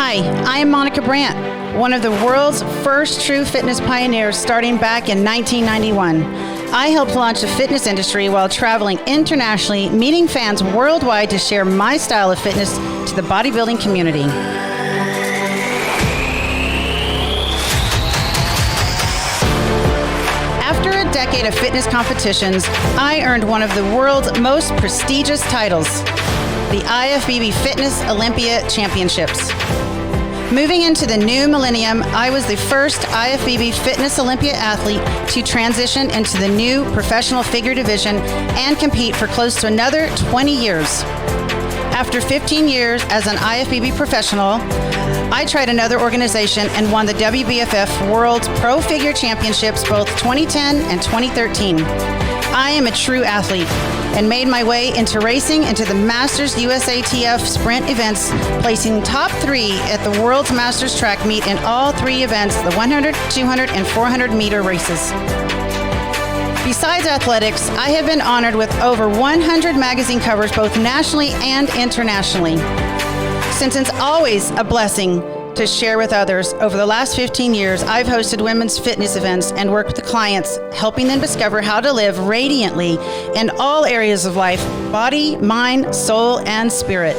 Hi, I am Monica Brant, one of the world's first true fitness pioneers starting back in 1991. I helped launch the fitness industry while traveling internationally, meeting fans worldwide to share my style of fitness to the bodybuilding community. After a decade of fitness competitions, I earned one of the world's most prestigious titles, the IFBB Fitness Olympia Championships. Moving into the new millennium, I was the first IFBB Fitness Olympia athlete to transition into the new professional figure division and compete for close to another 20 years. After 15 years as an IFBB professional, I tried another organization and won the WBFF World Pro Figure Championships both 2010 and 2013. I am a true athlete and made my way into racing into the Masters USATF sprint events, placing top 3 at the World's Masters track meet in all 3 events, the 100, 200, and 400 meter races. Besides athletics, I have been honored with over 100 magazine covers both nationally and internationally. Since it's always a blessing to share with others, over the last 15 years, I've hosted women's fitness events and worked with clients, helping them discover how to live radiantly in all areas of life, body, mind, soul, and spirit.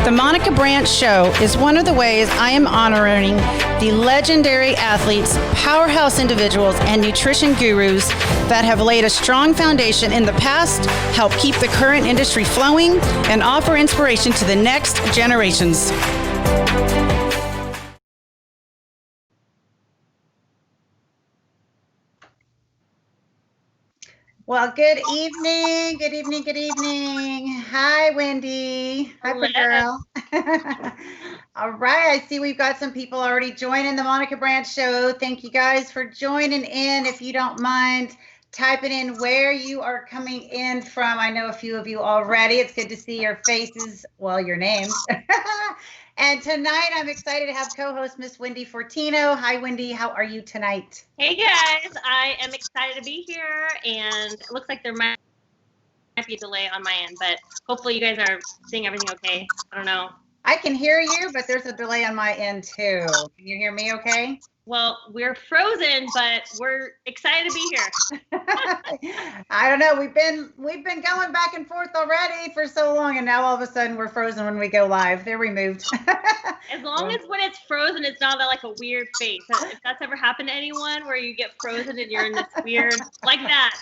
The Monica Brant Show is one of the ways I am honoring the legendary athletes, powerhouse individuals, and nutrition gurus that have laid a strong foundation in the past, help keep the current industry flowing, and offer inspiration to the next generations. Well, good evening. Hi, Wendy. Hi, pretty girl. All right, I see we've got some people already joining the Monica Brant Show. Thank you guys for joining in. If you don't mind typing in where you are coming in from. I know a few of you already. It's good to see your faces, well, your names. And tonight, I'm excited to have co-host Miss Wendy Fortino. Hi, Wendy. How are you tonight? Hey, guys. I am excited to be here, and it looks like there might be a delay on my end, but hopefully you guys are seeing everything okay. I don't know. I can hear you, but there's a delay on my end, too. Can you hear me okay? Well, we're frozen, but we're excited to be here. I don't know. We've been going back and forth already for so long, and now all of a sudden we're frozen when we go live. They're removed. As long as when it's frozen, it's not like a weird face. If that's ever happened to anyone, where you get frozen and you're in this weird, like that,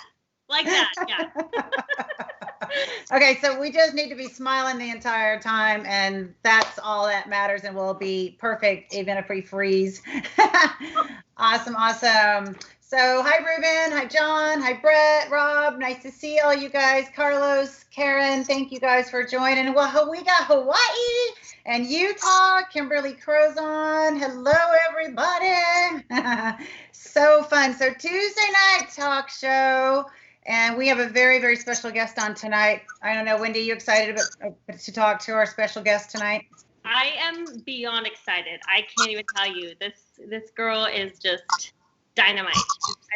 yeah. Okay, so we just need to be smiling the entire time, and that's all that matters, and we'll be perfect even if we freeze. Awesome. So hi, Ruben. Hi, John. Hi, Brett, Rob. Nice to see all you guys. Carlos, Karen, thank you guys for joining. Well, we got Hawaii and Utah. Kimberly Crozon. Hello, everybody. So fun. So Tuesday night talk show. And we have a very, very special guest on tonight. I don't know, Wendy, you excited to talk to our special guest tonight? I am beyond excited. I can't even tell you. This girl is just dynamite.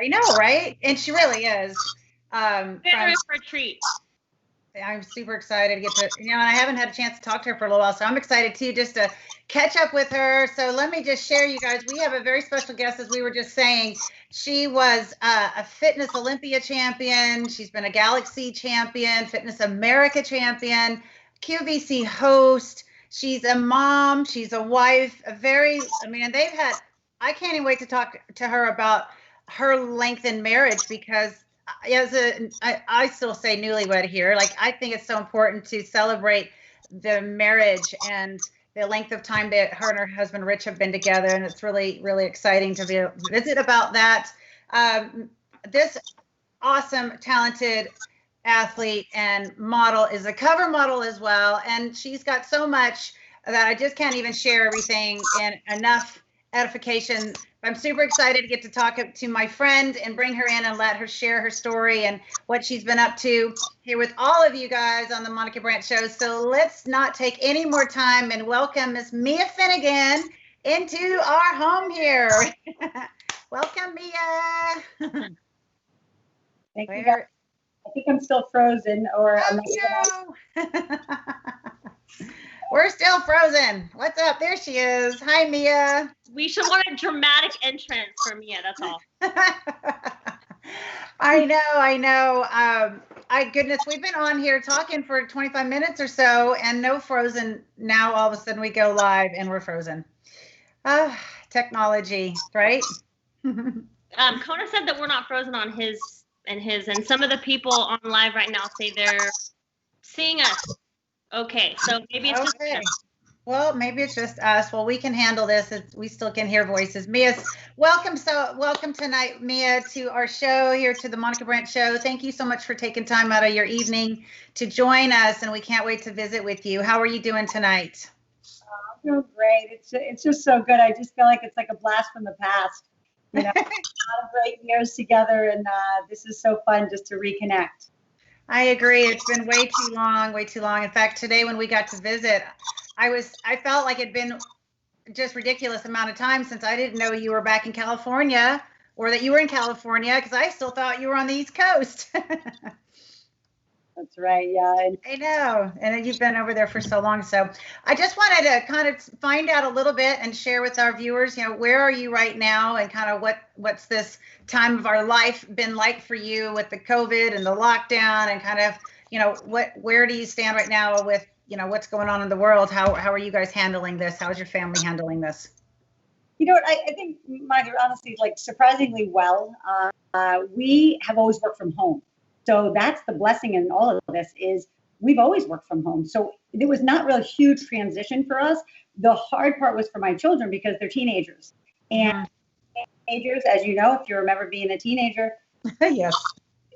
I know, right? And she really is. For a treat. I'm super excited to get to, and I haven't had a chance to talk to her for a little while, so I'm excited too, just to catch up with her. So let me just share, you guys, we have a very special guest, as we were just saying. She was a Fitness Olympia champion. She's been a Galaxy champion, Fitness America champion, QVC host. She's a mom. She's a wife. And I can't even wait to talk to her about her lengthened marriage, because I still say newlywed here. Like, I think it's so important to celebrate the marriage and the length of time that her and her husband Rich have been together, and it's really, really exciting to be able to visit about that. This awesome, talented athlete and model is a cover model as well, and she's got so much that I just can't even share everything in enough edification. I'm super excited to get to talk to my friend and bring her in and let her share her story and what she's been up to here with all of you guys on the Monica Brant Show. So let's not take any more time and welcome Miss Mia Finnegan into our home here. Welcome, Mia. Thank you, guys. I think I'm still frozen, or I'm no. We're still frozen. What's up? There she is. Hi, Mia. We should want a dramatic entrance for Mia. That's all. I know. Goodness, we've been on here talking for 25 minutes or so, and no frozen. Now all of a sudden we go live and we're frozen. Technology, right? Kona said that we're not frozen on his, and some of the people on live right now say they're seeing us. Okay, so maybe it's just us. Well, maybe it's just us. Well, we can handle this. We still can hear voices. Mia, welcome tonight, Mia, to our show here, to the Monica Brant Show. Thank you so much for taking time out of your evening to join us, and we can't wait to visit with you. How are you doing tonight? I'm doing great. It's just so good. I just feel like it's like a blast from the past. You know, a lot of great years together, and this is so fun just to reconnect. I agree. It's been way too long. In fact, today when we got to visit, I felt like it'd been just ridiculous amount of time since I didn't know you were back in California, or that you were in California, because I still thought you were on the East Coast. That's right. Yeah. I know. And you've been over there for so long. So I just wanted to kind of find out a little bit and share with our viewers, where are you right now, and kind of what's this time of our life been like for you with the COVID and the lockdown, and kind of, where do you stand right now with, what's going on in the world? How are you guys handling this? How is your family handling this? You know what, I think, Monica, honestly, like surprisingly well. We have always worked from home. So that's the blessing in all of this, is we've always worked from home. So it was not really a huge transition for us. The hard part was for my children, because they're teenagers. And teenagers, as you know, if you remember being a teenager, yes,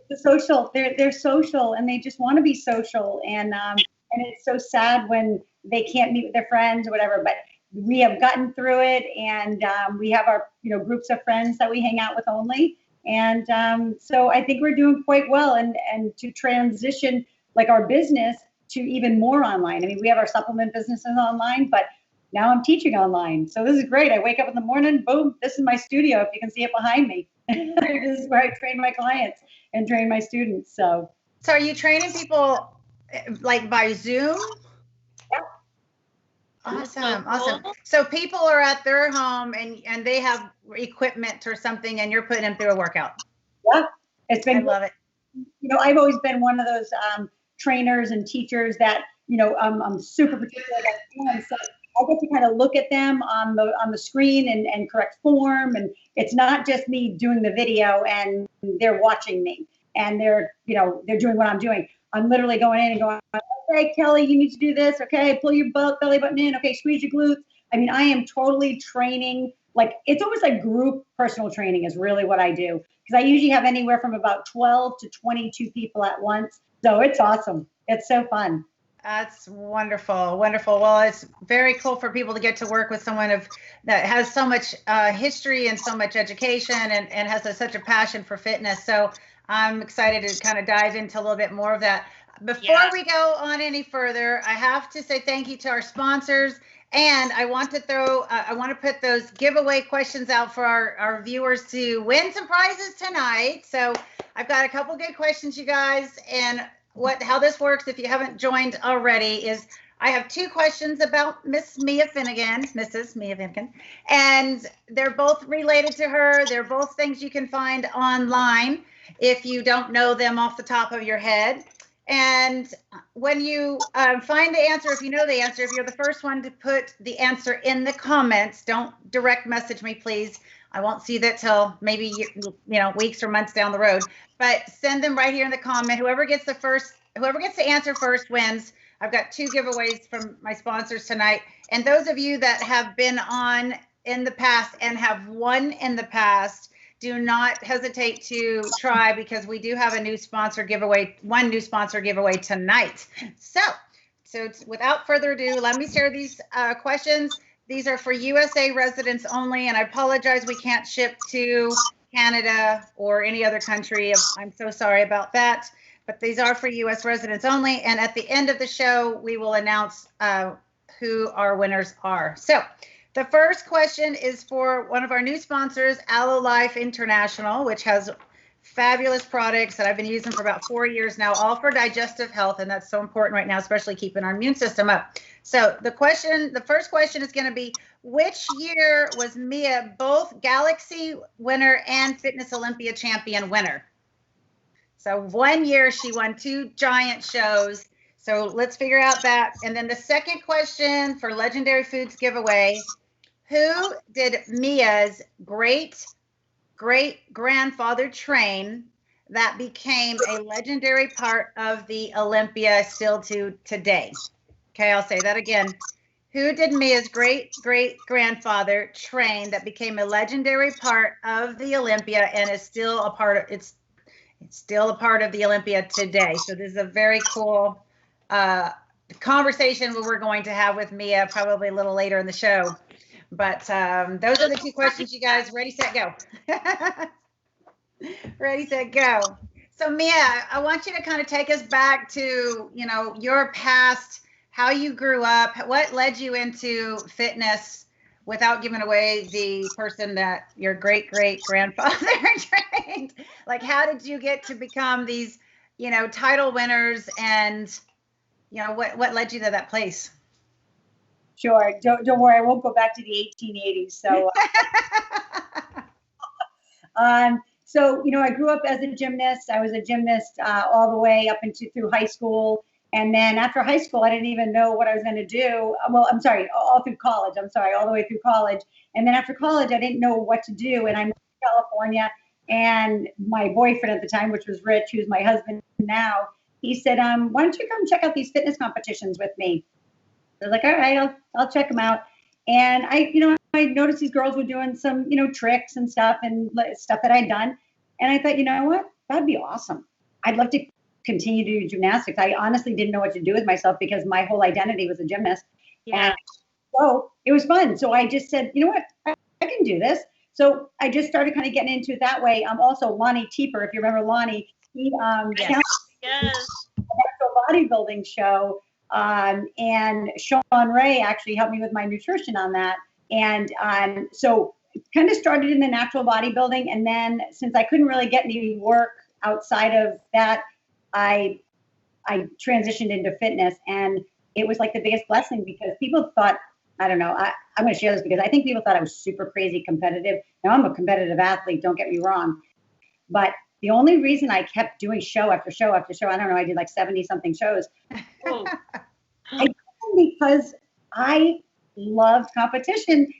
the social, they're social, and they just want to be social. And it's so sad when they can't meet with their friends or whatever, but we have gotten through it, and we have our groups of friends that we hang out with only. And so I think we're doing quite well, and to transition like our business to even more online. I mean, we have our supplement businesses online, but now I'm teaching online. So this is great. I wake up in the morning, boom, this is my studio. If you can see it behind me, this is where I train my clients and train my students. So are you training people like by Zoom? Awesome. So people are at their home and they have equipment or something, and you're putting them through a workout. Yeah, it's been. I love it. I've always been one of those trainers and teachers that I'm super particular about. So I get to kind of look at them on the screen and correct form, and it's not just me doing the video and they're watching me and they're doing what I'm doing. I'm literally going in and going, okay, Kelly, you need to do this. Okay, pull your belly button in. Okay, squeeze your glutes. I mean, I am totally training. Like, it's almost like group personal training is really what I do, because I usually have anywhere from about 12 to 22 people at once. So it's awesome. It's so fun. That's wonderful. Wonderful. Well, it's very cool for people to get to work with someone that has so much history and so much education and has such a passion for fitness. So I'm excited to kind of dive into a little bit more of that. Before we go on any further, I have to say thank you to our sponsors, and I want to put those giveaway questions out for our viewers to win some prizes tonight. So I've got a couple good questions, you guys, and how this works, if you haven't joined already, is I have two questions about Mrs. Mia Finnegan, and they're both related to her. They're both things you can find online if you don't know them off the top of your head. And when you find the answer, if you know the answer, if you're the first one to put the answer in the comments, don't direct message me, please. I won't see that till maybe weeks or months down the road. But send them right here in the comment. Whoever gets the answer first wins. I've got two giveaways from my sponsors tonight. And those of you that have been on in the past and have won in the past, do not hesitate to try, because we do have a new sponsor giveaway, one new sponsor giveaway tonight. So without further ado, let me share these questions. These are for USA residents only, and I apologize we can't ship to Canada or any other country. I'm so sorry about that, but these are for US residents only, and at the end of the show, we will announce who our winners are. So the first question is for one of our new sponsors, Aloe Life International, which has fabulous products that I've been using for about 4 years now, all for digestive health, and that's so important right now, especially keeping our immune system up. So the first question is going to be, which year was Mia both Galaxy winner and Fitness Olympia champion winner? So 1 year she won 2 giant shows. So let's figure out that. And then the second question for Legendary Foods giveaway, who did Mia's great-great-grandfather train that became a legendary part of the Olympia still to today? Okay, I'll say that again. Who did Mia's great-great-grandfather train that became a legendary part of the Olympia and is still a part of it's still a part of the Olympia today? So this is a very cool conversation we're going to have with Mia probably a little later in the show. But those are the 2 questions, you guys. Ready, set, go. Ready, set, go. So Mia, I want you to kind of take us back to, your past, how you grew up, what led you into fitness without giving away the person that your great-great-grandfather trained. Like, how did you get to become these, title winners, and, what led you to that place? Sure. Don't worry. I won't go back to the 1880s. So, I grew up as a gymnast. I was a gymnast all the way up through high school. And then after high school, I didn't even know what I was going to do. Well, I'm sorry, all through college. All the way through college. And then after college, I didn't know what to do. And I moved to California, and my boyfriend at the time, which was Rich, who's my husband now, he said, why don't you come check out these fitness competitions with me? I was like, all right, I'll check them out. And I noticed these girls were doing some, tricks and stuff that I'd done. And I thought, you know what, that'd be awesome. I'd love to continue to do gymnastics. I honestly didn't know what to do with myself because my whole identity was a gymnast. Yeah. And so it was fun. So I just said, you know what, I can do this. So I just started kind of getting into it that way. Also Lonnie Teeper, if you remember Lonnie, he Yes. a bodybuilding show. And Sean Ray actually helped me with my nutrition on that. And so kind of started in the natural bodybuilding. And then since I couldn't really get any work outside of that, I transitioned into fitness. And it was like the biggest blessing because people thought, I don't know, I'm going to share this because I think people thought I was super crazy competitive. Now I'm a competitive athlete, don't get me wrong. But the only reason I kept doing show after show after show, I don't know, I did like 70 something shows. Because I loved competition,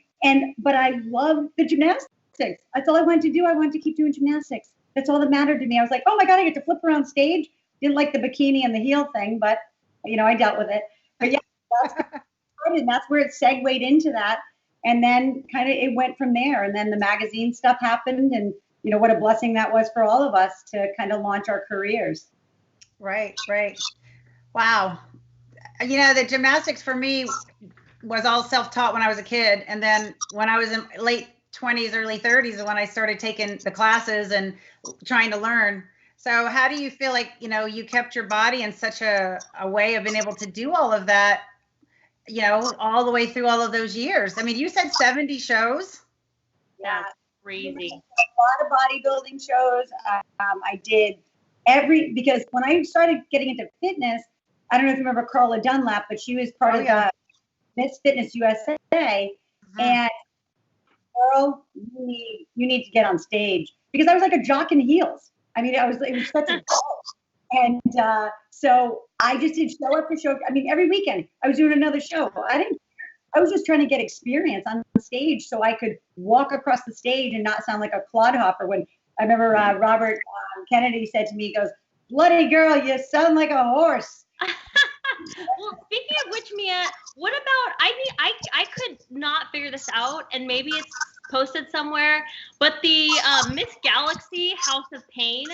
but I loved the gymnastics. That's all I wanted to do. I wanted to keep doing gymnastics. That's all that mattered to me. I was like, oh my God, I get to flip around stage. Didn't like the bikini and the heel thing, but I dealt with it. But yeah, that's where it segued into that. And then kind of it went from there. And then the magazine stuff happened, and what a blessing that was for all of us to kind of launch our careers. Right. Wow. The gymnastics for me was all self-taught when I was a kid. And then when I was in late 20s, early 30s, is when I started taking the classes and trying to learn. So how do you feel like, you kept your body in such a way of being able to do all of that, all the way through all of those years? I mean, you said 70 shows. Yeah, crazy. A lot of bodybuilding shows. I did because when I started getting into fitness, I don't know if you remember Carla Dunlap, but she was part of Miss Fitness USA. Mm-hmm. And girl, you need to get on stage, because I was like a jock in heels. I mean, it was such a and so I just did show after show. I mean, every weekend I was doing another show. I was just trying to get experience on stage so I could walk across the stage and not sound like a clodhopper. When I remember Robert Kennedy said to me, he goes, "Bloody girl, you sound like a horse." Well, speaking of which, Mia, what about, I could not figure this out, and maybe it's posted somewhere, but the Miss Galaxy House of Pain,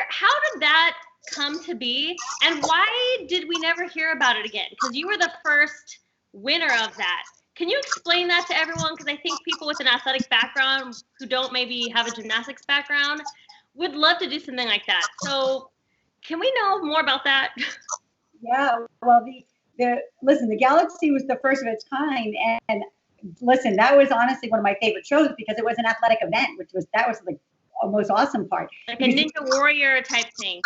how did that come to be, and why did we never hear about it again? Because you were the first winner of that. Can you explain that to everyone? Because I think people with an athletic background who don't maybe have a gymnastics background would love to do something like that. So can we know more about that? Yeah, well, listen, the Galaxy was the first of its kind, and listen, that was honestly one of my favorite shows because it was an athletic event, that was like the most awesome part. Like a Ninja Warrior type thing.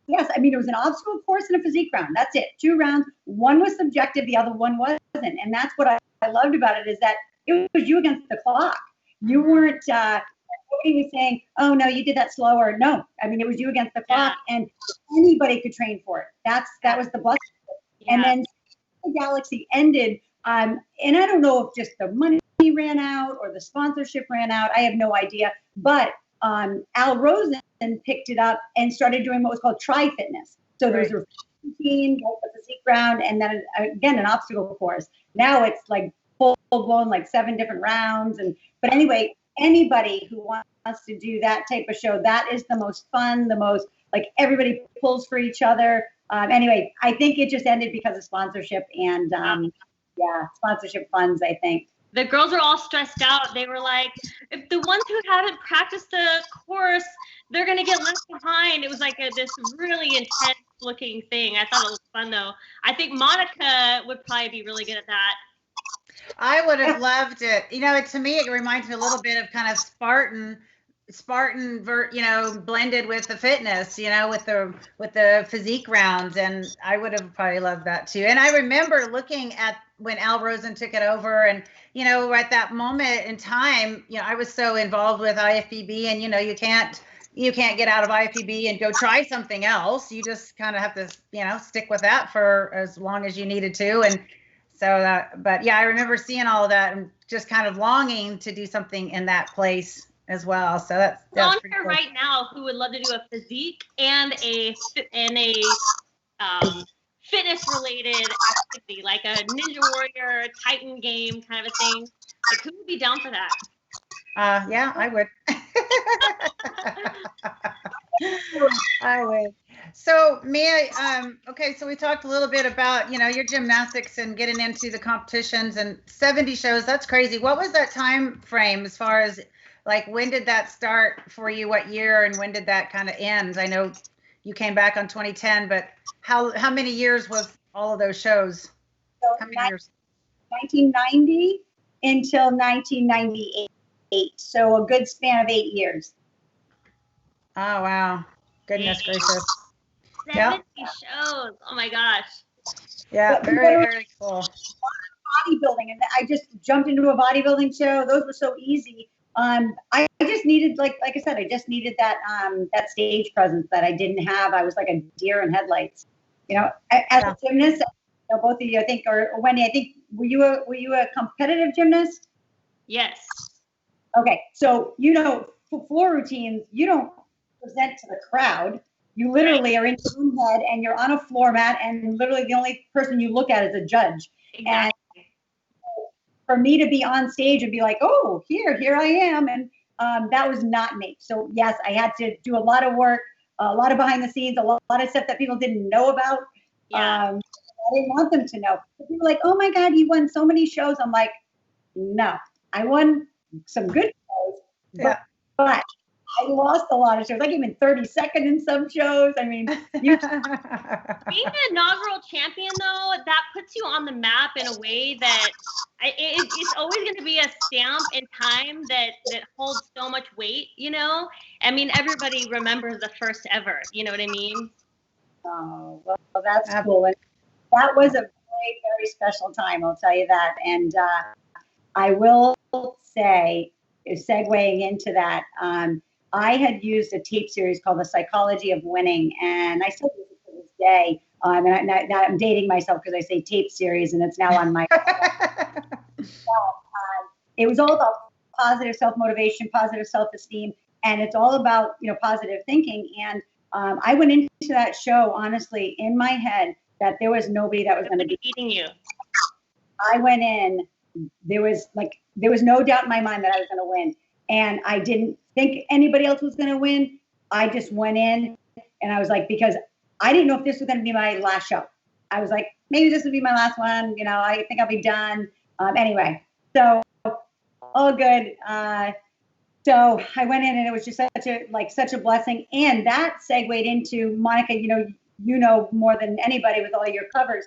Yes, I mean, it was an obstacle course and a physique round. That's it. 2 rounds. One was subjective, the other one wasn't. And that's what I loved about it, is that it was you against the clock. You weren't, nobody was saying, oh, no, you did that slower. No, I mean, it was you against the clock, and anybody could train for it. That was the blessing. Yeah. And then the Galaxy ended, and I don't know if just the money ran out or the sponsorship ran out. I have no idea. But Al Rosen picked it up and started doing what was called tri-fitness. So there's a routine, the physique round, and then again an obstacle course. Now it's like full blown, like 7 different rounds. But anyway, anybody who wants to do that type of show, that is the most fun, the most like everybody pulls for each other. Anyway, I think it just ended because of sponsorship and sponsorship funds, I think. The girls were all stressed out. They were like, if the ones who haven't practiced the course, they're going to get left behind. It was like this really intense looking thing. I thought it was fun, though. I think Monica would probably be really good at that. I would have loved it. You know, to me, it reminds me a little bit of kind of Spartan, blended with the fitness, with the physique rounds. And I would have probably loved that too. And I remember looking at when Al Rosen took it over, and, at that moment in time, I was so involved with IFBB, and, you can't get out of IFBB and go try something else. You just kind of have to, stick with that for as long as you needed to. And so but yeah, I remember seeing all of that and just kind of longing to do something in that place as well. So that's on pretty here cool. Right now who would love to do a physique and a fitness related activity, like a Ninja Warrior Titan game kind of a thing. Like, who would be down for that? Yeah, I would. I would. So Mia, okay, so we talked a little bit about, your gymnastics and getting into the competitions, and 70 shows. That's crazy. What was that time frame as far as, like, when did that start for you? What year, and when did that kind of end? I know you came back on 2010, but how many years was all of those shows? So how many years? 1990 until 1998. So a good span of 8 years. Oh, wow. Goodness gracious. 70 shows. Oh my gosh. Yeah, very, very cool. Bodybuilding, and I just jumped into a bodybuilding show. Those were so easy. I just needed, like I said, I just needed that that stage presence that I didn't have. I was like a deer in headlights. As a gymnast, both of you, I think, or Wendy, I think, were you a competitive gymnast? Yes. Okay, so for floor routines, you don't present to the crowd. You literally are in your own head, and you're on a floor mat, and literally the only person you look at is a judge. Exactly. And for me to be on stage and be like, oh, here I am, and that was not me. So yes, I had to do a lot of work, a lot of behind the scenes, a lot of stuff that people didn't know about. Yeah. I didn't want them to know. People were like, oh my God, you won so many shows. I'm like, no, I won some good shows, but I lost a lot of shows. I came in 32nd in some shows. I mean, being an inaugural champion, though, that puts you on the map in a way that it's always going to be a stamp in time that holds so much weight. I mean, everybody remembers the first ever. You know what I mean? Oh, well, that's cool. And that was a very, very special time, I'll tell you that. And I will say, segueing into that, I had used a tape series called The Psychology of Winning, and I still use it to this day. And now I'm dating myself because I say tape series, and it's now on my. It was all about positive self-motivation, positive self-esteem, and it's all about positive thinking. And I went into that show honestly in my head that there was nobody that was going to be beating you. I went in. There was no doubt in my mind that I was going to win. And I didn't think anybody else was going to win. I just went in, and I was like, because I didn't know if this was going to be my last show. I was like, maybe this would be my last one. I think I'll be done. Anyway, so all good. So I went in and it was just such a blessing. And that segued into Monica, you know more than anybody with all your covers.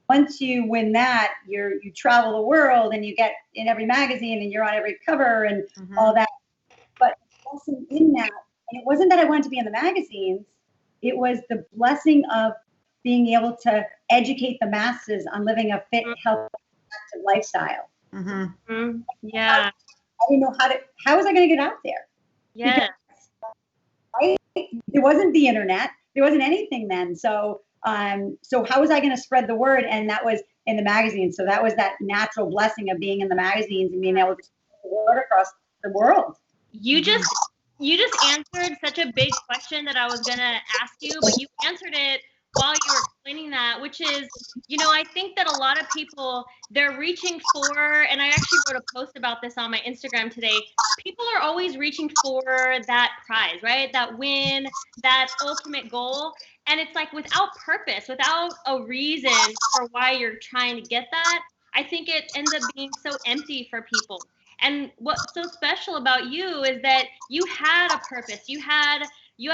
Once you win that, you travel the world and you get in every magazine and you're on every cover and all that. But the blessing in that, and it wasn't that I wanted to be in the magazines, it was the blessing of being able to educate the masses on living a fit, healthy, active lifestyle. Yeah. I didn't know how was I going to get out there? Yes. There wasn't the internet. There wasn't anything then. So how was I going to spread the word? And that was in the magazines. So that was that natural blessing of being in the magazines and being able to spread the word across the world. You just answered such a big question that I was going to ask you, but you answered it while you were explaining that, which is, I think that a lot of people, they're reaching for, and I actually wrote a post about this on my Instagram today, people are always reaching for that prize, right? That win, that ultimate goal. And it's like without purpose, without a reason for why you're trying to get that, I think it ends up being so empty for people. And what's so special about you is that you had a purpose. You had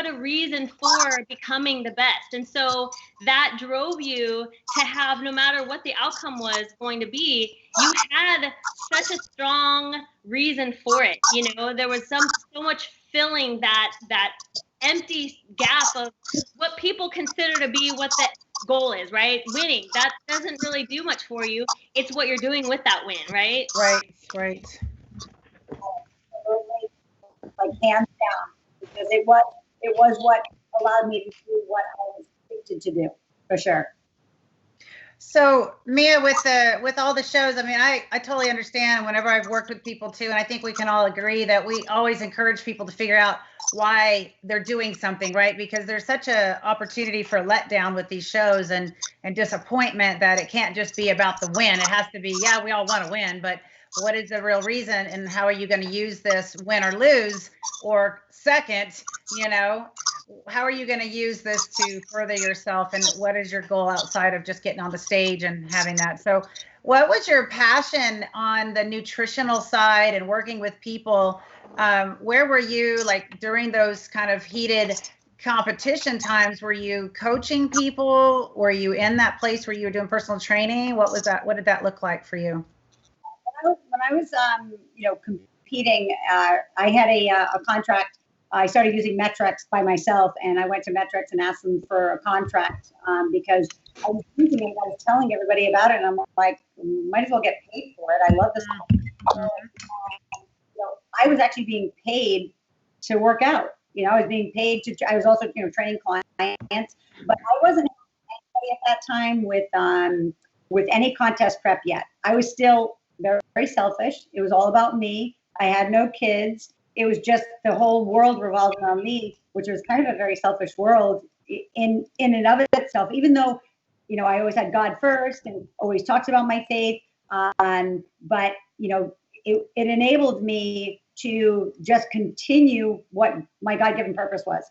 a reason for becoming the best. And so that drove you to have, no matter what the outcome was going to be, you had such a strong reason for it. There was so much filling that empty gap of what people consider to be what the goal is, right? Winning. That doesn't really do much for you. It's what you're doing with that win, right? Right. Like hands down, because it was what allowed me to do what I was gifted to do, for sure. So Mia, with all the shows, I mean, I totally understand whenever I've worked with people too, and I think we can all agree that we always encourage people to figure out why they're doing something, right? Because there's such a opportunity for letdown with these shows and disappointment that it can't just be about the win. It has to be, yeah, we all want to win, but what is the real reason and how are you going to use this, win or lose? Or second, how are you going to use this to further yourself, and what is your goal outside of just getting on the stage and having that? So what was your passion on the nutritional side and working with people? Where were you, like, during those kind of heated competition times? Were you coaching people? Were you in that place where you were doing personal training? What was that? What did that look like for you? When I was competing, I had a contract. I started using metrics by myself, and I went to metrics and asked them for a contract because I was using it. I was telling everybody about it, and I'm like, might as well get paid for it. I love this. I was actually being paid to work out. I was being paid to. I was also, training clients, but I wasn't anybody at that time with any contest prep yet. I was still very, very selfish. It was all about me. I had no kids. It was just the whole world revolved around me, which was kind of a very selfish world in and of itself, even though, I always had God first and always talked about my faith. But, it enabled me to just continue what my God-given purpose was.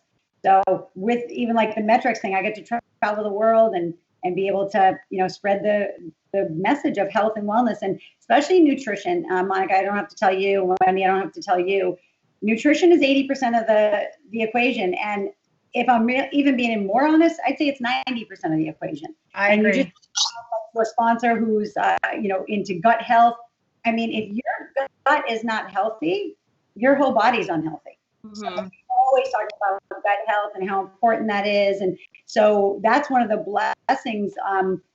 So with even like the metrics thing, I get to travel the world and be able to, spread the message of health and wellness, and especially nutrition. Monica, I don't have to tell you, Wendy, I don't have to tell you, nutrition is 80% of the equation. And if I'm even being more honest, I'd say it's 90% of the equation. I agree. You just for a sponsor who's, into gut health. I mean, if your gut is not healthy, your whole body's unhealthy. So I always talk about gut health and how important that is. And so that's one of the blessings.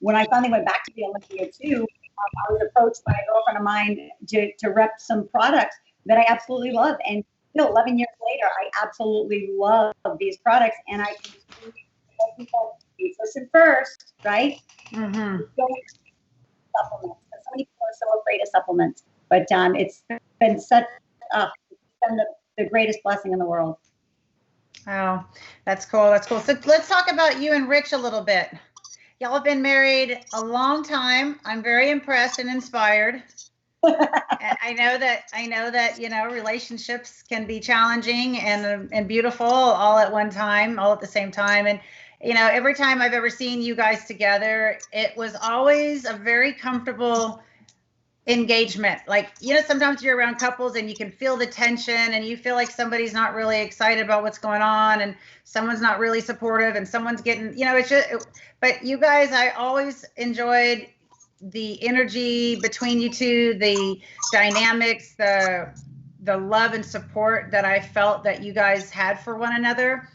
When I finally went back to the Olympia too, I was approached by a girlfriend of mine to rep some products that I absolutely love. And still 11 years later, I absolutely love these products. And I can tell people nutrition first, right? Don't supplements. So many people are so afraid of supplements. But it's been the greatest blessing in the world. Oh, that's cool. That's cool. So let's talk about you and Rich a little bit. Y'all have been married a long time. I'm very impressed and inspired. And I know that, relationships can be challenging and beautiful all at one time, all at the same time. And, every time I've ever seen you guys together, it was always a very comfortable engagement. Like, you know, sometimes you're around couples and you can feel the tension and you feel like somebody's not really excited about what's going on and someone's not really supportive and someone's getting, you know, it's just, but you guys, I always enjoyed the energy between you two, the dynamics, the love and support that I felt that you guys had for one another.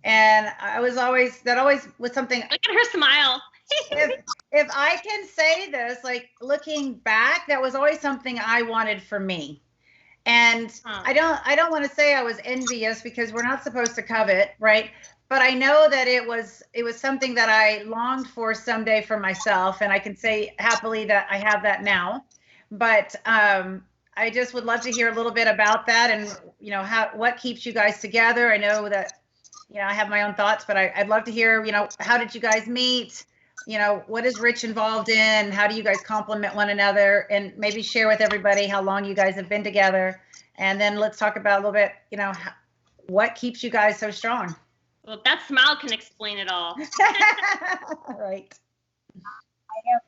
And I was always, that always was something. Look at her smile. If I can say this, like looking back, that was always something I wanted for me. And I don't want to say I was envious because we're not supposed to covet, right? But I know that it was something that I longed for someday for myself, and I can say happily that I have that now. But I just would love to hear a little bit about that, and you know, what keeps you guys together. I know that, you know, I have my own thoughts, but I'd love to hear, you know, how did you guys meet? You know, what is Rich involved in? How do you guys complement one another? And maybe share with everybody how long you guys have been together. And then let's talk about a little bit, you know, what keeps you guys so strong? Well, that smile can explain it all. Right. I am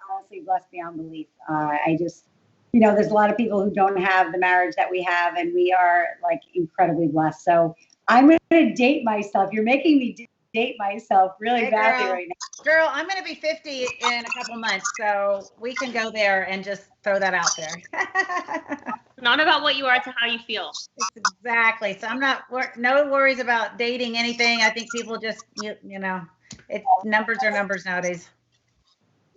honestly blessed beyond belief. I just, you know, there's a lot of people who don't have the marriage that we have, and we are like incredibly blessed. So I'm going to date myself. You're making me date myself really badly right now. Girl, I'm going to be 50 in a couple months, so we can go there and just throw that out there. Not about what you are, to how you feel. Exactly. So I'm not, no worries about dating anything. I think people just, you know, numbers are numbers nowadays.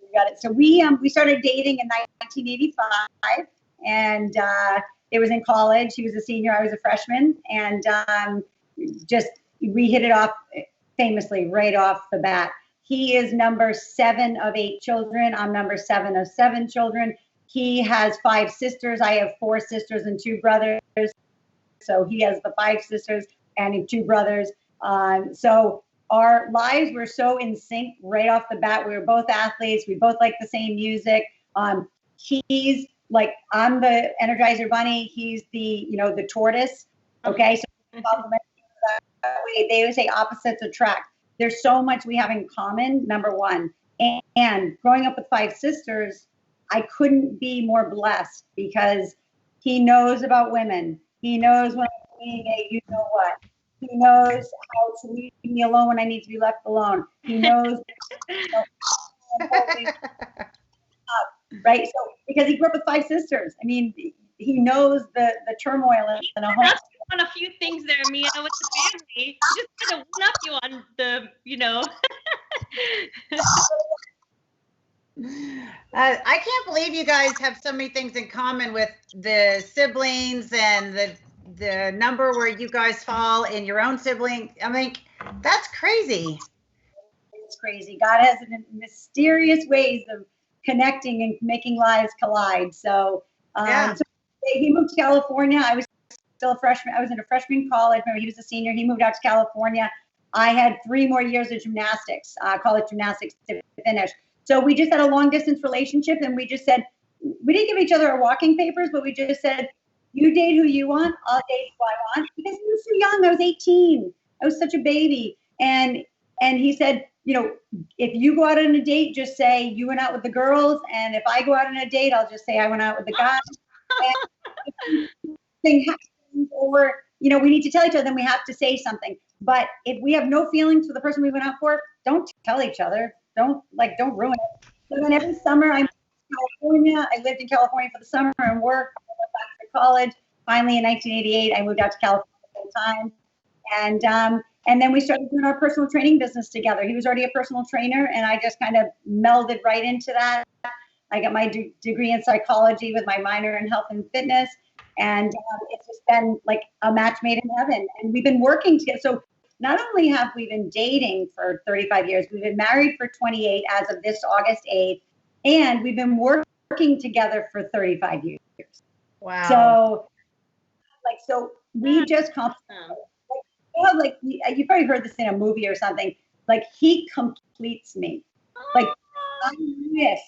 You got it. So we started dating in 1985, and it was in college. He was a senior, I was a freshman, and we hit it off famously right off the bat. He is number 7 of 8 children. I'm number 7 of 7 children. He has 5 sisters. I have 4 sisters and 2 brothers. So he has the 5 sisters and 2 brothers. So our lives were so in sync right off the bat. We were both athletes. We both like the same music. He's like, I'm the Energizer Bunny. He's the, you know, the tortoise. Okay. So that way, they would say opposites attract. There's so much we have in common, number one. And growing up with 5 sisters, I couldn't be more blessed because he knows about women. He knows when I'm being a you know what. He knows how to leave me alone when I need to be left alone. He knows, right? So because he grew up with 5 sisters, I mean, he knows the turmoil in a home. That's on a few things there, Mia, with the family. Just kind of one up you on the, you know. I can't believe you guys have so many things in common with the siblings and the number where you guys fall in your own sibling. I mean, that's crazy. It's crazy. God has mysterious ways of connecting and making lives collide. So, so he moved to California. I was still a freshman. I was in a freshman college. Remember, he was a senior. He moved out to California. I had 3 more years of gymnastics, college gymnastics to finish. So we just had a long distance relationship, and we just said, we didn't give each other our walking papers, but we just said, you date who you want, I'll date who I want. Because he was so young. I was 18. I was such a baby. And he said, you know, if you go out on a date, just say you went out with the girls. And if I go out on a date, I'll just say I went out with the guys. And if thing happens, or, you know, we need to tell each other, then we have to say something. But if we have no feelings for the person we went out for, don't tell each other. Don't ruin it. So then every summer I'm in California. I lived in California for the summer and worked. I went back to college. Finally, in 1988, I moved out to California full time. And then we started doing our personal training business together. He was already a personal trainer, and I just kind of melded right into that. I got my degree in psychology with my minor in health and fitness. And it's just been like a match made in heaven. And we've been working together. So not only have we been dating for 35 years, we've been married for 28 as of this August 8th, and we've been working together for 35 years. Wow. So we just like you probably heard this in a movie or something. Like, he completes me. Like, I wish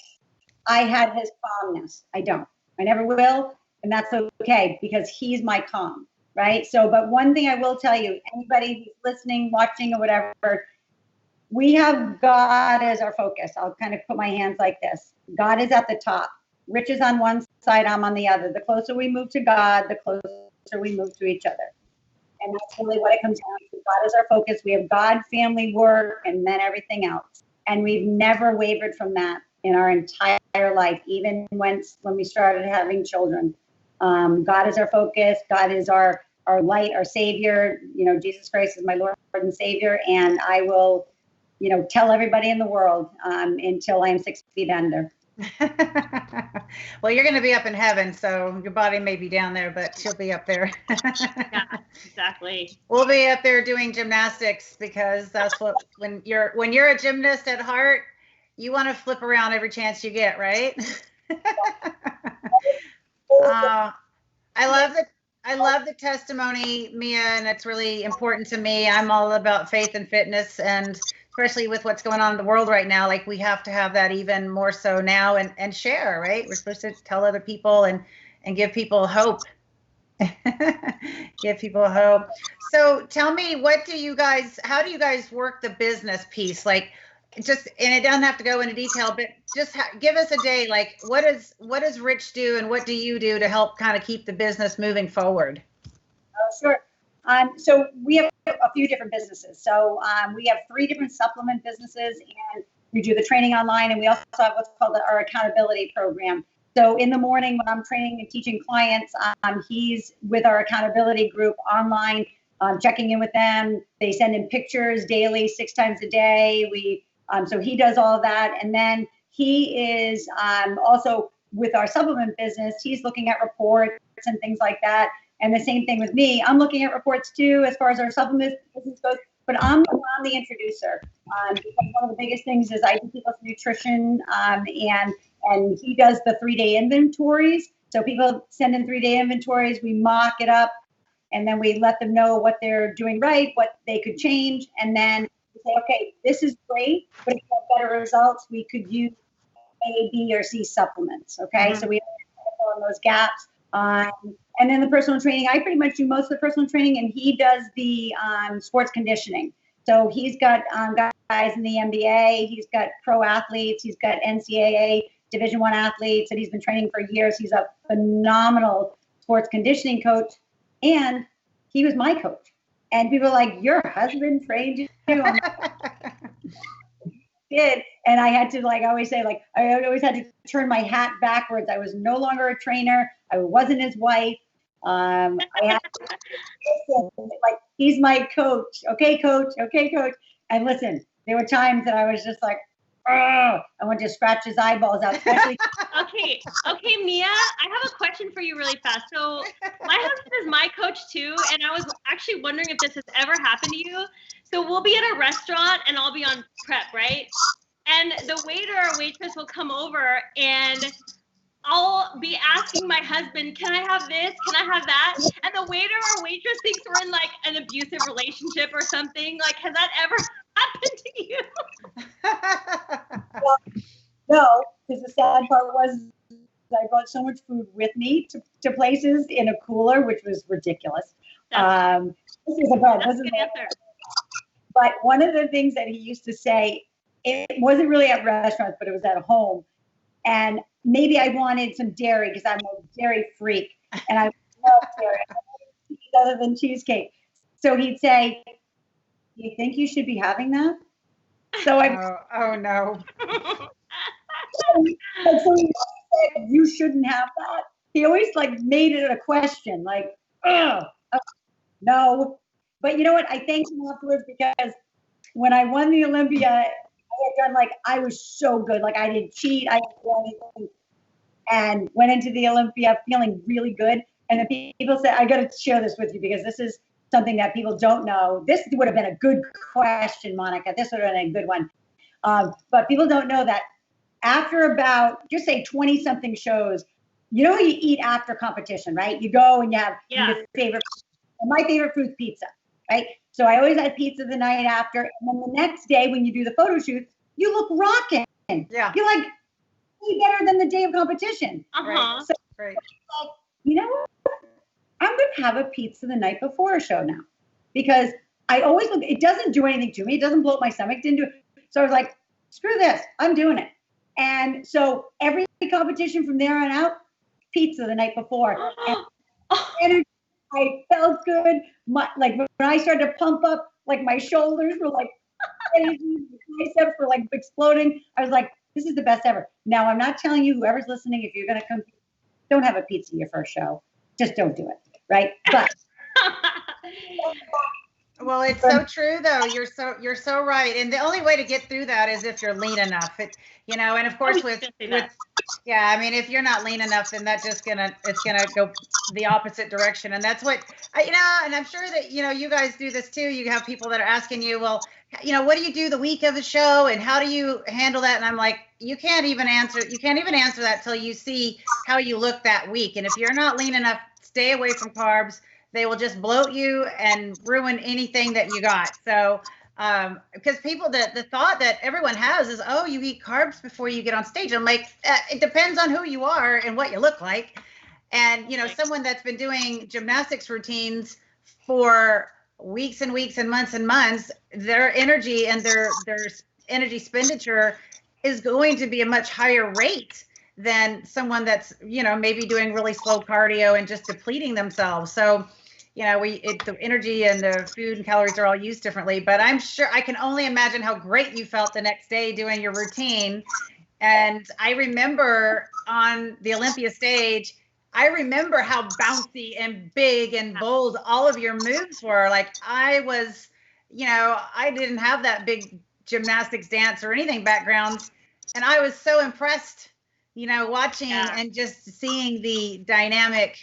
I had his calmness. I don't. I never will, and that's okay because he's my calm. Right. So, but one thing I will tell you, anybody who's listening, watching, or whatever, we have God as our focus. I'll kind of put my hands like this. God is at the top. Rich is on one side, I'm on the other. The closer we move to God, the closer we move to each other. And that's really what it comes down to. God is our focus. We have God, family, work, and then everything else. And we've never wavered from that in our entire life, even when we started having children. God is our focus. God is our light, our Savior. You know, Jesus Christ is my Lord and Savior. And I will, you know, tell everybody in the world until I'm 6 feet under. Well, you're going to be up in heaven, so your body may be down there, but she'll be up there. Yeah, exactly. We'll be up there doing gymnastics, because that's what, when you're a gymnast at heart, you want to flip around every chance you get, right? I love the testimony, Mia, and it's really important to me. I'm all about faith and fitness, and especially with what's going on in the world right now, like we have to have that even more so now, and share, right? We're supposed to tell other people and give people hope. Give people hope. So tell me, how do you guys work the business piece? Like, just, and it doesn't have to go into detail, but just give us a day. Like, what does Rich do, and what do you do to help kind of keep the business moving forward? Sure. So we have a few different businesses. So we have 3 different supplement businesses, and we do the training online, and we also have what's called our accountability program. So in the morning when I'm training and teaching clients, he's with our accountability group online, checking in with them. They send in pictures daily, 6 times a day. So he does all of that. And then he is also with our supplement business. He's looking at reports and things like that. And the same thing with me. I'm looking at reports too, as far as our supplement business goes, but I'm the introducer. Because one of the biggest things is I do people's nutrition, and he does the 3-day inventories. So people send in 3-day inventories, we mock it up, and then we let them know what they're doing right, what they could change, and then we say, okay, this is great, but if you want better results, we could use A, B, or C supplements. Okay, so we fill in those gaps. And then the personal training, I pretty much do most of the personal training, and he does the sports conditioning. So he's got guys in the NBA, he's got pro athletes, he's got NCAA Division I athletes that he's been training for years. He's a phenomenal sports conditioning coach, and he was my coach. And people are like, your husband trained you? I'm like, did. And I had to, like I always say, like, I always had to turn my hat backwards. I was no longer a trainer. I wasn't his wife. I had to listen, like, he's my coach. Okay, coach. Okay, coach. And listen, there were times that I was just like, oh, I want to scratch his eyeballs out. Especially. Okay, Mia, I have a question for you really fast. So my husband is my coach too, and I was actually wondering if this has ever happened to you. So we'll be at a restaurant and I'll be on prep, right? And the waiter or waitress will come over and I'll be asking my husband, can I have this? Can I have that? And the waiter or waitress thinks we're in like an abusive relationship or something. Like, has that ever happened to you? Well, no, because the sad part was I brought so much food with me to places in a cooler, which was ridiculous. This is a bad. This is an answer. But one of the things that he used to say, it wasn't really at restaurants, but it was at home. And maybe I wanted some dairy because I'm a dairy freak and I love dairy other than cheesecake. So he'd say, do you think you should be having that? So oh no. So he said, you shouldn't have that. He always like made it a question, like, no. But you know what? I thanked him afterwards because when I won the Olympia, I had done I was so good. Like I didn't cheat. I didn't do anything. And went into the Olympia feeling really good. And the people said, I got to share this with you because this is something that people don't know. This would have been a good question, Monica. This would have been a good one. But people don't know that after about, just say 20 something shows, you eat after competition, right? You go and you have your favorite. And my favorite food's pizza, right? So I always had pizza the night after. And then the next day when you do the photo shoots, you look rocking. Yeah. You're like, better than the day of competition. Uh-huh. So, right. You know what? I'm going to have a pizza the night before a show now because I always look, it doesn't do anything to me. It doesn't blow up my stomach. Didn't do it. So I was like, screw this. I'm doing it. And so every competition from there on out, pizza the night before. And I felt good. Like when I started to pump up, like my shoulders were like crazy, my biceps were like exploding. I was like, this is the best ever. Now, I'm not telling you, whoever's listening, if you're going to come, don't have a pizza your first show. Just don't do it, right? But well, it's so true though. You're so right. And the only way to get through that is if you're lean enough. And of course yeah, I mean, if you're not lean enough, then that's just it's gonna go the opposite direction. And that's what and I'm sure that, you guys do this too. You have people that are asking you, well, what do you do the week of the show and how do you handle that? And I'm like, you can't even answer that till you see how you look that week. And if you're not lean enough, stay away from carbs. They will just bloat you and ruin anything that you got. So, because people, the thought that everyone has is, oh, you eat carbs before you get on stage. I'm like, it depends on who you are and what you look like. And, someone that's been doing gymnastics routines for weeks and weeks and months, their energy and their energy expenditure is going to be a much higher rate than someone that's, maybe doing really slow cardio and just depleting themselves. So, the energy and the food and calories are all used differently, but I'm sure I can only imagine how great you felt the next day doing your routine. And I remember on the Olympia stage, I remember how bouncy and big and bold all of your moves were. Like I was, I didn't have that big gymnastics dance or anything background. And I was so impressed, watching and just seeing the dynamic,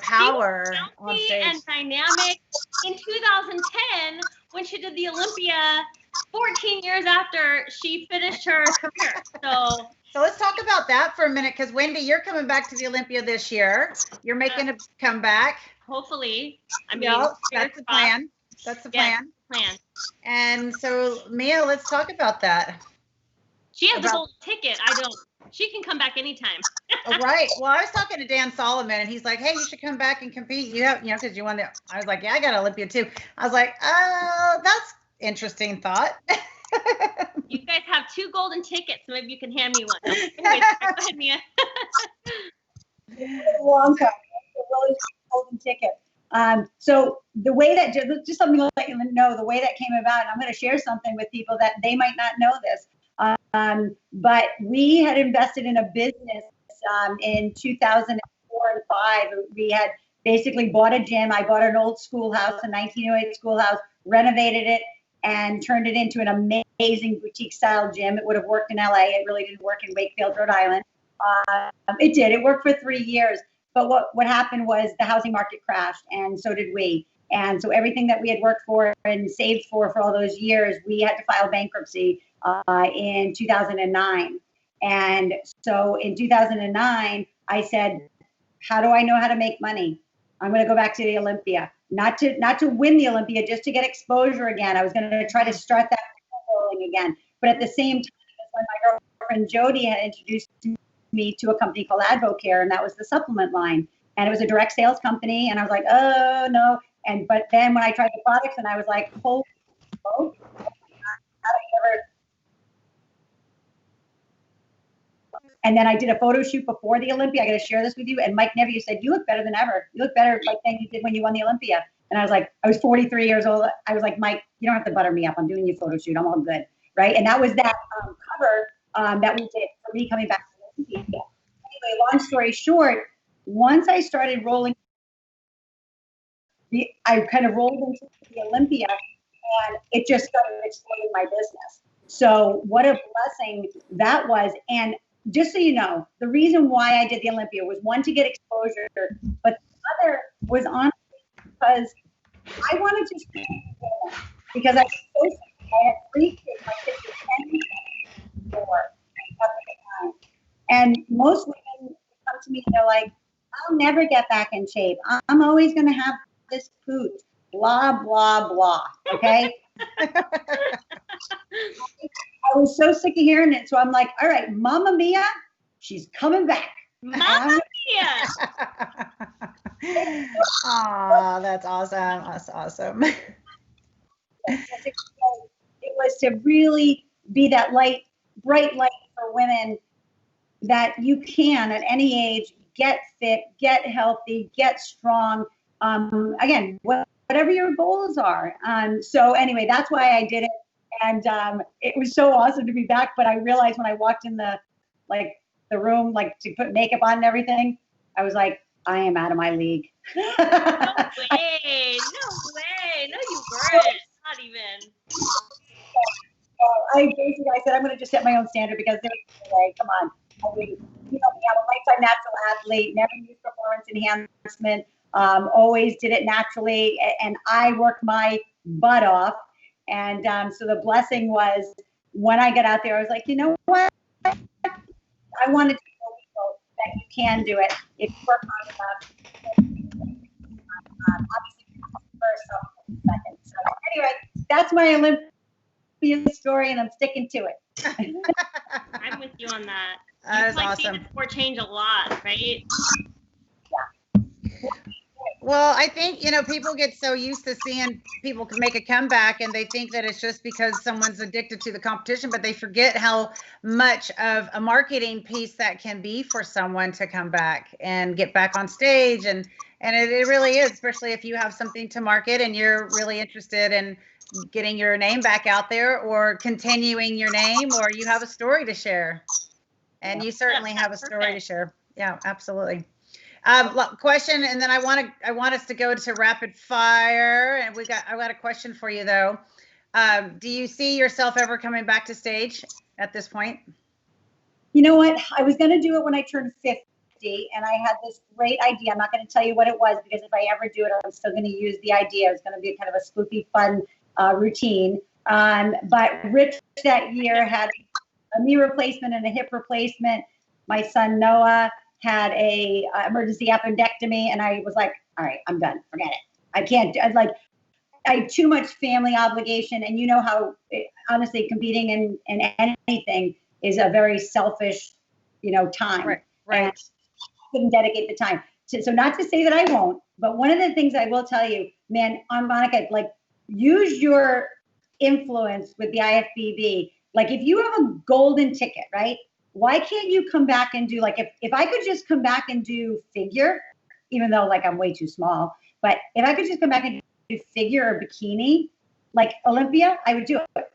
power on stage. And dynamic in 2010 when she did the Olympia 14 years after she finished her career. So let's talk about that for a minute, because Wendy, you're coming back to the Olympia this year. You're making a comeback. Hopefully. That's the plan. That's the plan. And so, Mia, let's talk about that. She has the golden ticket. I don't. She can come back anytime. Right. Well, I was talking to Dan Solomon, and he's like, "Hey, you should come back and compete. You have, because you won the." I was like, "Yeah, I got Olympia too." I was like, "Oh, that's interesting thought." You guys have 2 golden tickets, so maybe you can hand me one. Anyways, go ahead, Mia. Long time. Golden ticket. So the way that just something to let you know, the way that came about, and I'm going to share something with people that they might not know this. But we had invested in a business in 2004 and 5. We had basically bought a gym. I bought an old schoolhouse, a 1908 schoolhouse, renovated it, and turned it into an amazing boutique style gym. It would have worked in LA. It really didn't work in Wakefield, Rhode Island. It did. It worked for 3 years. But what happened was the housing market crashed, and so did we. And so everything that we had worked for and saved for all those years, we had to file bankruptcy in 2009. And so in 2009, I said, how do I know how to make money? I'm going to go back to the Olympia, not to win the Olympia, just to get exposure again. I was going to try to start that rolling again. But at the same time, when my girlfriend Jody had introduced me to a company called Advocare, and that was the supplement line. And it was a direct sales company. And I was like, oh, no. But then when I tried the products, and I was like, holy smoke, how do you ever? And then I did a photo shoot before the Olympia. I got to share this with you. And Mike Neville said, you look better than ever. You look better like than you did when you won the Olympia. And I was like, I was 43 years old. I was like, Mike, you don't have to butter me up. I'm doing your photo shoot. I'm all good. Right. And that was that cover that we did for me coming back to the Olympia. Anyway, long story short, once I started rolling, I kind of rolled into the Olympia, and it just started exploding my business. So what a blessing that was. And just so you know, the reason why I did the Olympia was, one, to get exposure, but the other was honestly because I wanted to see women, because I was so sick. I had 3 kids. My kids were 10 and 4 at the time. And most women come to me and they're like, I'll never get back in shape. I'm always going to have this food, blah, blah, blah. Okay. I was so sick of hearing it. So I'm like, all right, Mama Mia, she's coming back. Mama Mia. Oh, that's awesome. That's awesome. It was to really be that light, bright light for women, that you can at any age get fit, get healthy, get strong. Again, whatever your goals are. So anyway, that's why I did it. And it was so awesome to be back. But I realized when I walked in the room, like to put makeup on and everything, I was like, I am out of my league. No way. No, you weren't. Not even. I said, I'm going to just set my own standard because there's no way. Come on. I mean, I'm a lifetime natural athlete, never used performance enhancement, always did it naturally. And I worked my butt off. And so the blessing was when I got out there, I was like, you know what? I wanted to show people that you can do it if you work hard enough. Obviously, first, second. So anyway, that's my Olympia story, and I'm sticking to it. I'm with you on that. That is like awesome. See the sport change a lot, right? Well, I think, people get so used to seeing people make a comeback and they think that it's just because someone's addicted to the competition, but they forget how much of a marketing piece that can be for someone to come back and get back on stage. And it really is, especially if you have something to market and you're really interested in getting your name back out there or continuing your name, or you have a story to share. And you certainly have a story to share. Yeah, absolutely. Question, and then I want us to go to rapid fire. And I got a question for you though. Do you see yourself ever coming back to stage at this point? You know what? I was going to do it when I turned 50, and I had this great idea. I'm not going to tell you what it was because if I ever do it, I'm still going to use the idea. It's going to be kind of a spoopy, fun routine. But Rich that year had a knee replacement and a hip replacement. My son Noah had a emergency appendectomy, and I was like, all right, I'm done. Forget it. I can't. I had too much family obligation, and you know how honestly competing in anything is a very selfish, time. Right. And I couldn't dedicate the time. So not to say that I won't, but one of the things I will tell you, man, on Monica, use your influence with the IFBB. If you have a golden ticket, right? Why can't you come back and do if I could just come back and do figure, even though I'm way too small, but if I could just come back and do figure or bikini, Olympia, I would do it.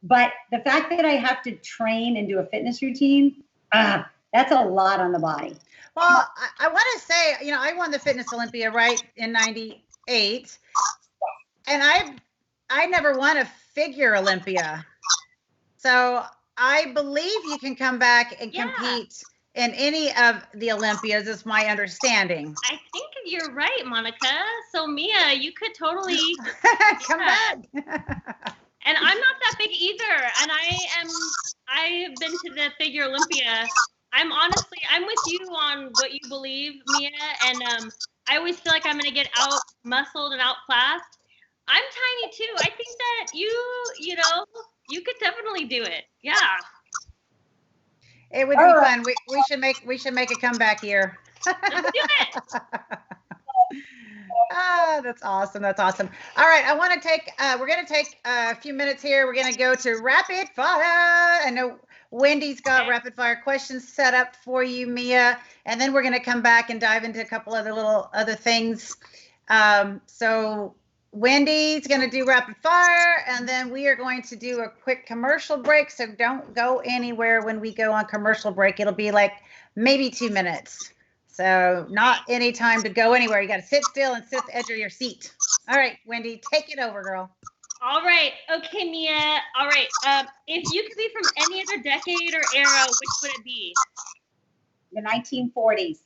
But the fact that I have to train and do a fitness routine, that's a lot on the body. Well, I want to say, I won the Fitness Olympia right in '98, and I never won a figure Olympia. So I believe you can come back and compete in any of the Olympias, is my understanding. I think you're right, Monica. So Mia, you could totally come back. And I'm not that big either. And I've been to the Figure Olympia. I'm with you on what you believe, Mia. And I always feel like I'm going to get out muscled and outclassed. I'm tiny too. I think that you could definitely do it. Yeah. It would be fun. We should make a comeback here. Let's do it. That's awesome. That's awesome. All right. We're going to take a few minutes here. We're going to go to rapid fire. I know Wendy's got rapid fire questions set up for you, Mia. And then we're going to come back and dive into a couple other things. So Wendy's going to do rapid fire, and then we are going to do a quick commercial break. So don't go anywhere when we go on commercial break. It'll be maybe 2 minutes. So not any time to go anywhere. You got to sit still and sit at the edge of your seat. All right, Wendy, take it over, girl. All right. Okay, Mia. All right. If you could be from any other decade or era, which would it be? The 1940s.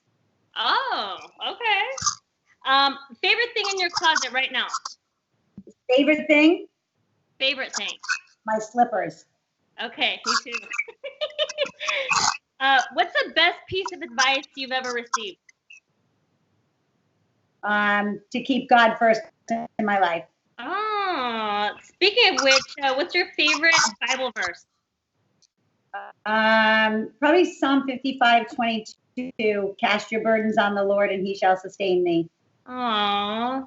Oh, okay. Favorite thing in your closet right now? Favorite thing? Favorite thing. My slippers. Okay, me too. What's the best piece of advice you've ever received? To keep God first in my life. Oh, speaking of which, what's your favorite Bible verse? Probably Psalm 55:22. Cast your burdens on the Lord, and He shall sustain thee. Aww.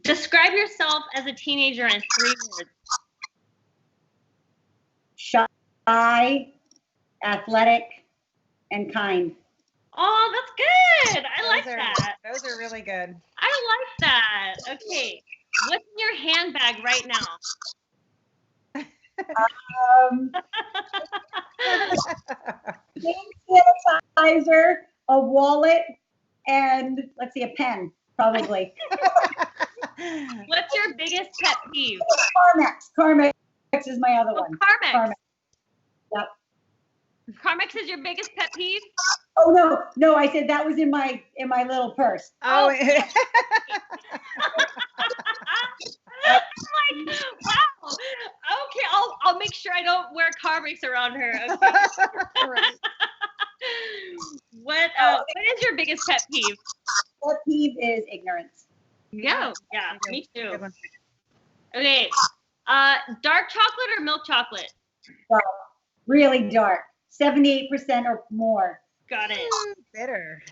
Describe yourself as a teenager in 3 words. Shy, athletic, and kind. Oh, that's good. I like that. Those are really good. I like that. Okay. What's in your handbag right now? Hand sanitizer, a wallet, and let's see, a pen, probably. What's your biggest pet peeve? Carmex is my other one. Carmex. Yep. Carmex is your biggest pet peeve? Oh no, I said that was in my little purse. Oh. I'm like, wow. Okay, I'll make sure I don't wear Carmex around her. Okay. Right. What is your biggest pet peeve? Pet peeve is ignorance. Yeah, me too. Okay, dark chocolate or milk chocolate? Dark, really dark, 78% or more. Got it. Bitter.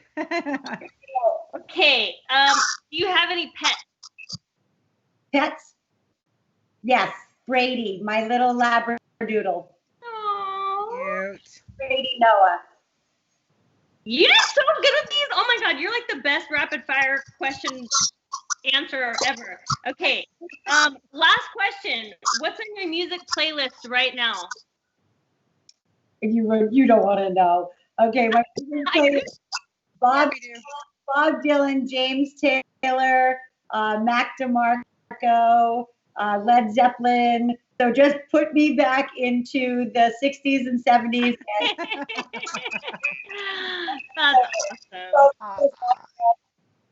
Okay, do you have any pets? Pets? Yes, Brady, my little Labradoodle. Aww. Cute. Brady Noah. You're so good at these. Oh my God, you're like the best rapid fire question answer ever. Okay, last question. What's on your music playlist right now? If you don't want to know. Okay, my favorite Bob Dylan, James Taylor, Mac DeMarco, Led Zeppelin. So just put me back into the 60s and 70s. That's awesome.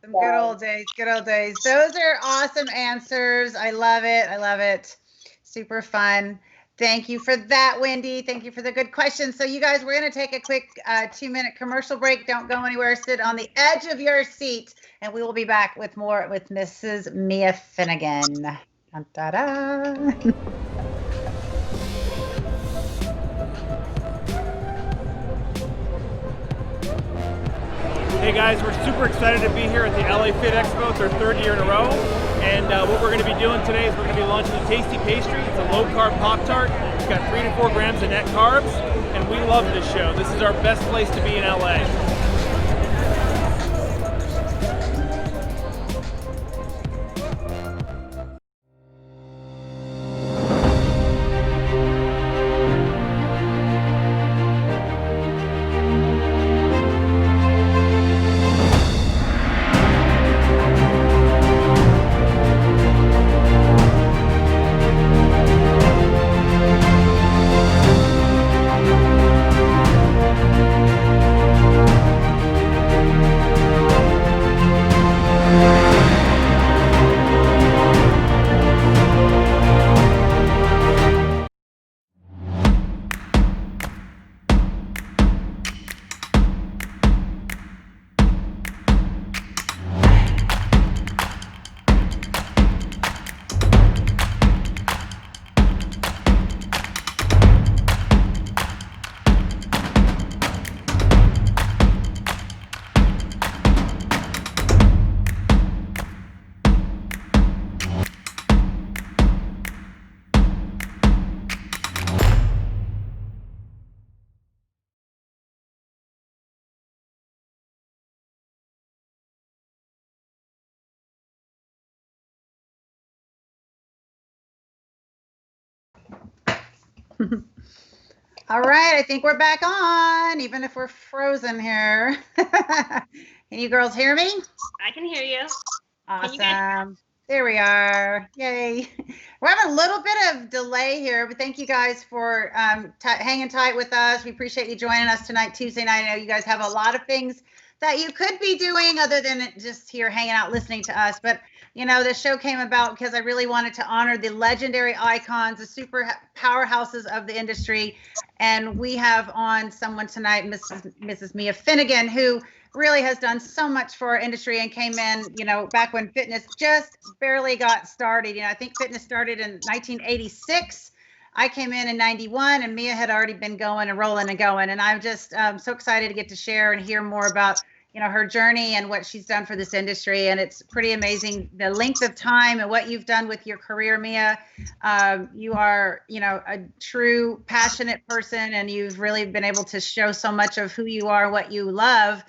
Some good old days, good old days. Those are awesome answers. I love it. Super fun. Thank you for that, Wendy. Thank you for the good questions. So you guys, we're going to take a quick 2-minute commercial break. Don't go anywhere. Sit on the edge of your seat, and we will be back with more with Mrs. Mia Finnegan. Dun, da, da. Hey guys, we're super excited to be here at the LA Fit Expo. It's our 3rd year in a row. And what we're going to be doing today is we're going to be launching a tasty pastry. It's a low-carb Pop-Tart. It's got 3 to 4 grams of net carbs. And we love this show. This is our best place to be in LA. All right, I think we're back on, even if we're frozen here. Can you girls hear me? I can hear you. Awesome. There we are. Yay. We're having a little bit of delay here, but thank you guys for hanging tight with us. We appreciate you joining us tonight, Tuesday night. I know you guys have a lot of things that you could be doing other than just here hanging out listening to us. But, you know, this show came about because I really wanted to honor the legendary icons, the super powerhouses of the industry. And we have on someone tonight, Mrs. Mia Finnegan, who really has done so much for our industry and came in, you know, back when fitness just barely got started. You know, I think fitness started in 1986. I came in 91 and Mia had already been going and rolling and going. And I'm just so excited to get to share and hear more about, her journey and what she's done for this industry. And it's pretty amazing the length of time and what you've done with your career, Mia. You are, a true passionate person, and you've really been able to show so much of who you are, what you love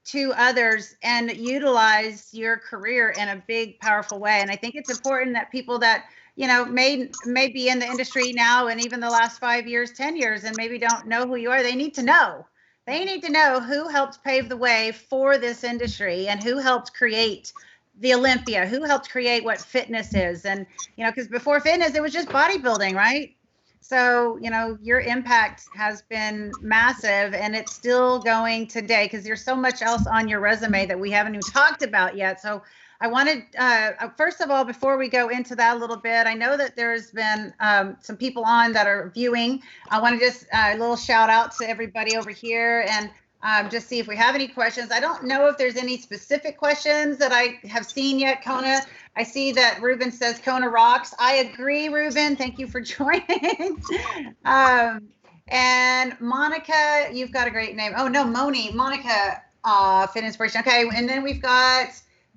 to others, and utilize your career in a big, powerful way. And I think it's important that people that, may be in the industry now and even the last 5 years, 10 years, and maybe don't know who you are, they need to know. They need to know who helped pave the way for this industry and who helped create the Olympia, who helped create what fitness is. And, because before fitness, it was just bodybuilding, right? So, your impact has been massive, and it's still going today because there's so much else on your resume that we haven't even talked about yet. So I wanted, first of all, before we go into that a little bit, I know that there's been some people on that are viewing. I want to just a little shout out to everybody over here and just see if we have any questions. I don't know if there's any specific questions that I have seen yet, Kona. I see that Ruben says Kona rocks. I agree, Ruben. Thank you for joining. And Monica, you've got a great name. Oh, no, Monica, Fit Inspiration. Okay, and then we've got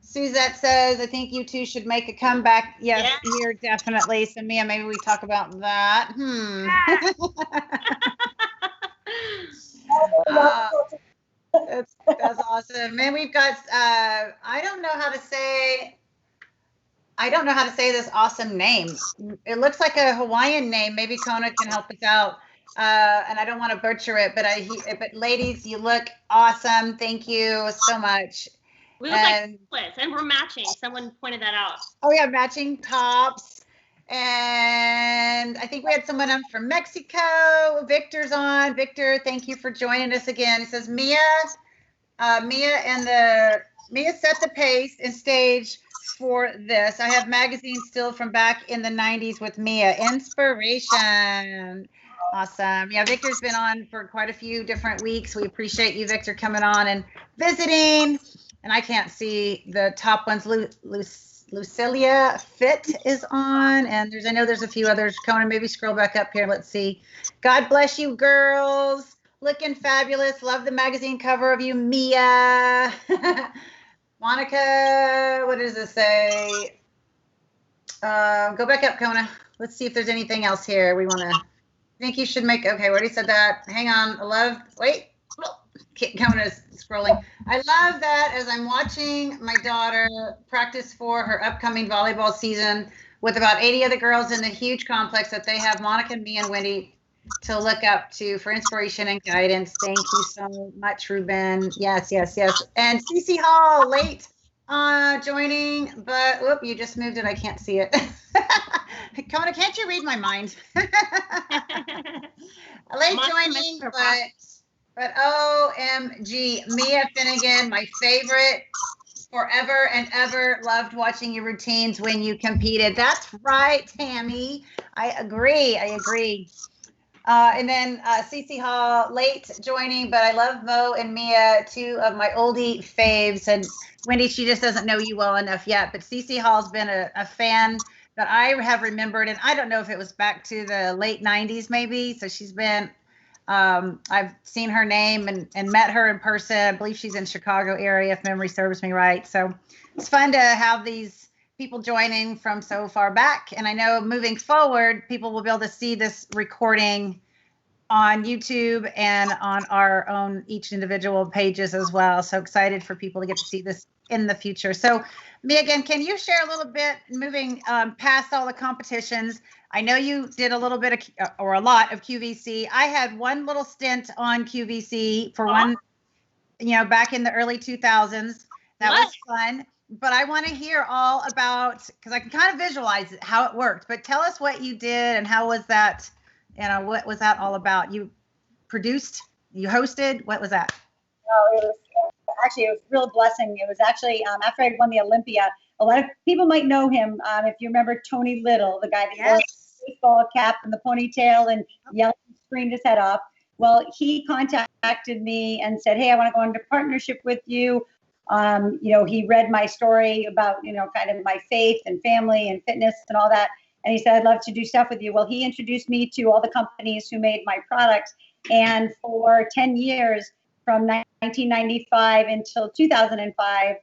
Suzette says, I think you two should make a comeback. Yes, here, definitely. So, Mia, maybe we talk about that. That's awesome. And we've got, I don't know how to say this awesome name. It looks like a Hawaiian name. Maybe Kona can help us out. And I don't want to butcher it, but ladies, you look awesome. Thank you so much. We look like splits, and we're matching. Someone pointed that out. Oh yeah, matching tops. And I think we had someone on from Mexico. Victor's on. Victor, thank you for joining us again. He says, Mia set the pace and stage for this. I have magazines still from back in the 90s with Mia. Inspiration. Awesome. Yeah, Victor's been on for quite a few different weeks. We appreciate you, Victor, coming on and visiting. And I can't see the top ones. Lucilia Fit is on, and I know there's a few others. Conan, maybe scroll back up here. Let's see. God bless you, girls. Looking fabulous. Love the magazine cover of you, Mia. Monica, what does this say? Go back up, Kona. Let's see if there's anything else here we want to. I think you should make. Okay, we already said that. Hang on. Wait. Kona's scrolling. I love that as I'm watching my daughter practice for her upcoming volleyball season with about 80 other girls in the huge complex that they have Monica, Mia, and Wendy to look up to for inspiration and guidance. Thank you so much, Ruben. Yes. And Cece Hall, late joining, but whoop, you just moved it. I can't see it. Kona, can't you read my mind? Late joining, but OMG, Mia Finnegan, my favorite, forever and ever. Loved watching your routines when you competed. That's right, Tammy. I agree. And then Cece Hall, late joining, but I love Mo and Mia, two of my oldie faves. And Wendy, she just doesn't know you well enough yet, but Cece Hall's been a fan that I have remembered. And I don't know if it was back to the late 90s, maybe. So she's been... I've seen her name and met her in person. I believe she's in Chicago area, if memory serves me right. So it's fun to have these people joining from so far back. And I know moving forward, people will be able to see this recording on YouTube and on our own each individual pages as well. So excited for people to get to see this in the future. So Mia, again, can you share a little bit, moving past all the competitions? I know you did a little bit of, or a lot of QVC. I had one little stint on QVC for one, back in the early 2000s. That was fun. But I want to hear all about, because I can kind of visualize it, how it worked. But tell us what you did and how was that, what was that all about? You produced, you hosted, what was that? Oh, it was a real blessing. It was actually after I won the Olympia. A lot of people might know him. If you remember Tony Little, the guy that wore the baseball cap and the ponytail and yelled and screamed his head off. Well, he contacted me and said, hey, I want to go into partnership with you. He read my story about, kind of my faith and family and fitness and all that. And he said, I'd love to do stuff with you. Well, he introduced me to all the companies who made my products. And for 10 years, from 1995 until 2005.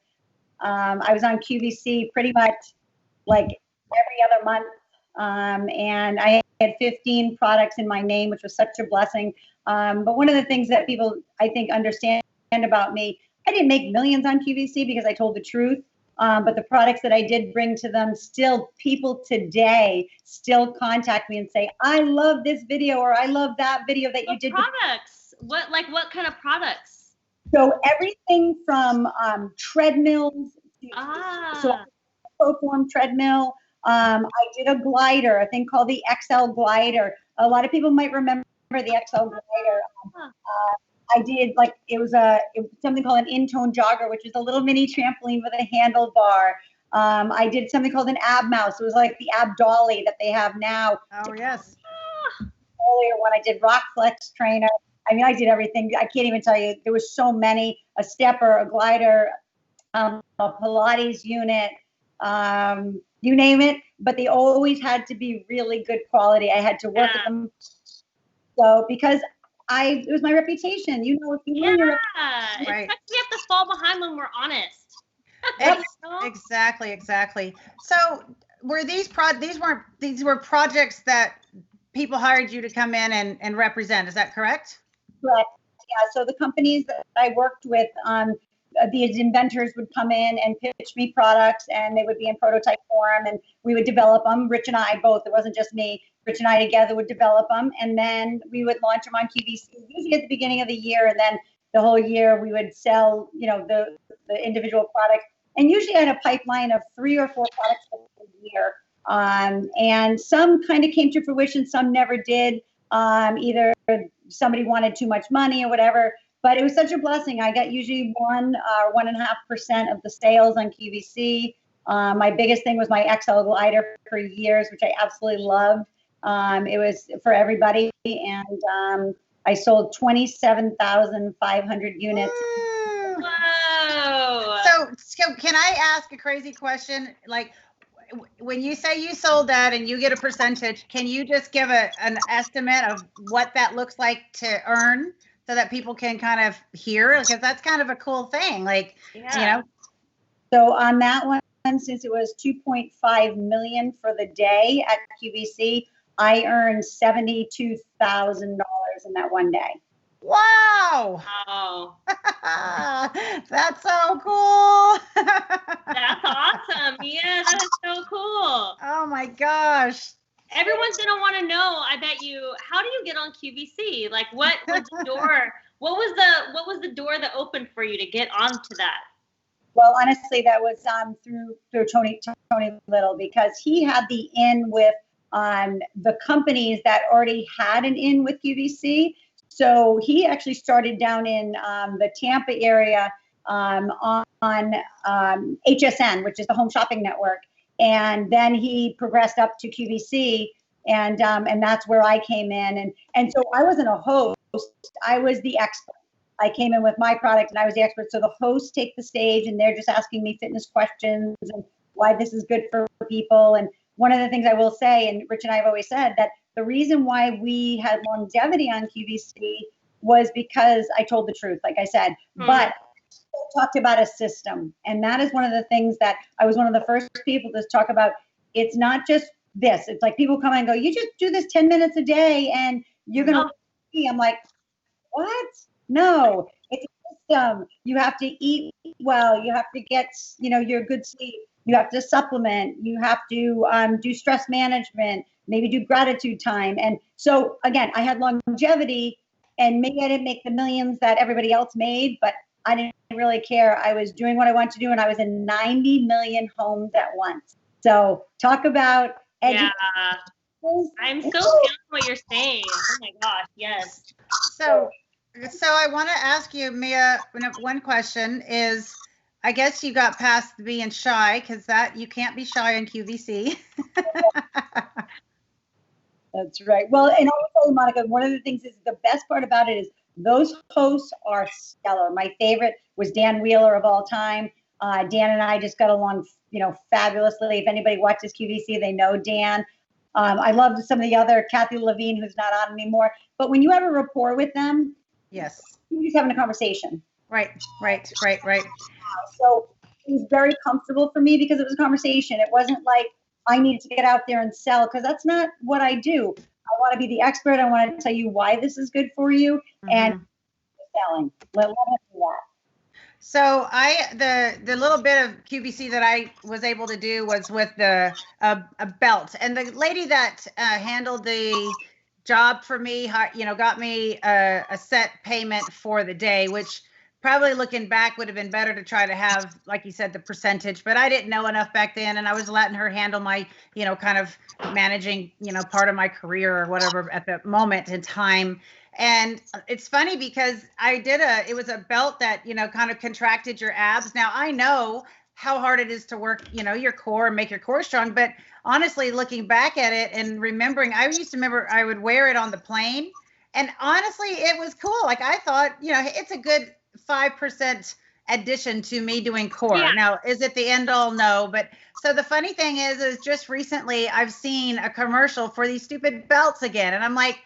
I was on QVC pretty much like every other month. And I had 15 products in my name, which was such a blessing. But one of the things that people, I think, understand about me, I didn't make millions on QVC because I told the truth. But the products that I did bring to them, still people today still contact me and say, I love this video, or I love that video that you did. Products? What kind of products? So everything from treadmills, so ProForm treadmill. I did a glider, a thing called the XL glider. A lot of people might remember the XL glider. I did it was something called an in-tone jogger, which is a little mini trampoline with a handlebar. I did something called an ab mouse. It was like the ab dolly that they have now. Oh yes. Earlier when I did rock flex trainer, I mean, I did everything. I can't even tell you. There was so many. A stepper, a glider, a Pilates unit, you name it. But they always had to be really good quality. I had to work with them. So because it was my reputation. You know, if you learn your reputation, right. It's like we have to fall behind when we're honest. Exactly. So were these were projects that people hired you to come in and represent? Is that correct? Correct. Yeah. So the companies that I worked with, these inventors would come in and pitch me products, and they would be in prototype form, and we would develop them. Rich and I both. It wasn't just me. Rich and I together would develop them, and then we would launch them on QVC usually at the beginning of the year, and then the whole year we would sell, the individual products. And usually I had a pipeline of 3 or 4 products a year. And some kind of came to fruition, some never did. Either somebody wanted too much money or whatever. But it was such a blessing. I got usually 1 or 1.5% of the sales on QVC. My biggest thing was my XL glider for years, which I absolutely loved. It was for everybody, and I sold 27,500 units. Whoa! So can I ask a crazy question? Like, when you say you sold that and you get a percentage, can you just give an estimate of what that looks like to earn, so that people can kind of hear? Because that's kind of a cool thing. So on that one, since it was 2.5 million for the day at QVC, I earned $72,000 in that one day. Wow. That's so cool. That's awesome. Yeah, that is so cool. Oh my gosh. Everyone's gonna want to know, I bet you, how do you get on QVC? Like, what was the door? What was the door that opened for you to get onto that? Well, honestly, that was through Tony Little, because he had the in with the companies that already had an in with QVC. So he actually started down in the Tampa area on HSN, which is the Home Shopping Network. And then he progressed up to QVC, and that's where I came in. And so I wasn't a host, I was the expert. I came in with my product and I was the expert. So the hosts take the stage and they're just asking me fitness questions and why this is good for people. And one of the things I will say, and Rich and I have always said, that the reason why we had longevity on QVC was because I told the truth, like I said, but I talked about a system. And that is one of the things that I was one of the first people to talk about. It's not just this. It's like people come and go, you just do this 10 minutes a day and you're going to see. I'm like, what? No, it's a system. You have to eat well. You have to get, your good sleep. You have to supplement. You have to do stress management, maybe do gratitude time. And so, again, I had longevity, and maybe I didn't make the millions that everybody else made, but I didn't really care. I was doing what I wanted to do, and I was in 90 million homes at once. So talk about education. Yeah. I'm so feeling what you're saying. Oh my gosh, yes. So I want to ask you, Mia, one question is, I guess you got past being shy, because that you can't be shy on QVC. That's right. Well, and I'll tell you, Monica, one of the things is the best part about it is those hosts are stellar. My favorite was Dan Wheeler of all time. Dan and I just got along, fabulously. If anybody watches QVC, they know Dan. I loved some of the other, Kathy Levine, who's not on anymore. But when you have a rapport with them, yes, you was having a conversation. Right. So it was very comfortable for me because it was a conversation. It wasn't like I needed to get out there and sell, because that's not what I do. I want to be the expert. I want to tell you why this is good for you, and selling. Let me do that. So the little bit of QVC that I was able to do was with a belt, and the lady that handled the job for me, got me a set payment for the day, which probably looking back would have been better to try to have, like you said, the percentage, but I didn't know enough back then, and I was letting her handle my, kind of managing, part of my career or whatever at the moment in time. And it's funny because it was a belt that, kind of contracted your abs. Now I know how hard it is to work, your core and make your core strong. But honestly, looking back at it and remembering, I used to remember I would wear it on the plane, and honestly, it was cool. Like I thought, it's a good 5% addition to me doing core. Yeah. Now, is it the end all? No. But so the funny thing is just recently I've seen a commercial for these stupid belts again. And I'm like,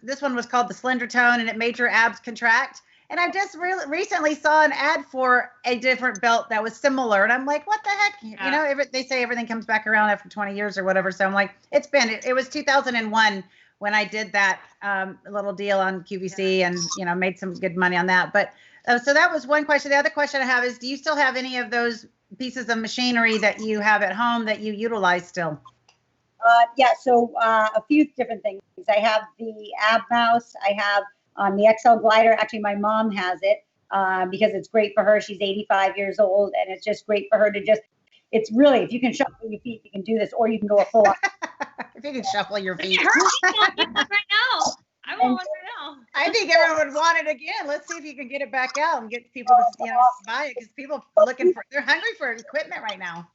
this one was called the Slender Tone, and it made your abs contract. And I just recently saw an ad for a different belt that was similar. And I'm like, what the heck? Yeah. They say everything comes back around after 20 years or whatever. So I'm like, it was 2001 when I did that little deal on QVC, and, made some good money on that. But so that was one question. The other question I have is, do you still have any of those pieces of machinery that you have at home that you utilize still? Yeah, so a few different things. I have the ab mouse. I have the XL glider. Actually, my mom has it because it's great for her. She's 85 years old, and it's just great for her to it's really, if you can shuffle your feet, you can do this, or you can go a full on. If you can shuffle your feet. It hurts right now. I want one right now. I think everyone would want it again. Let's see if you can get it back out and get people to buy it, because people are they're hungry for equipment right now.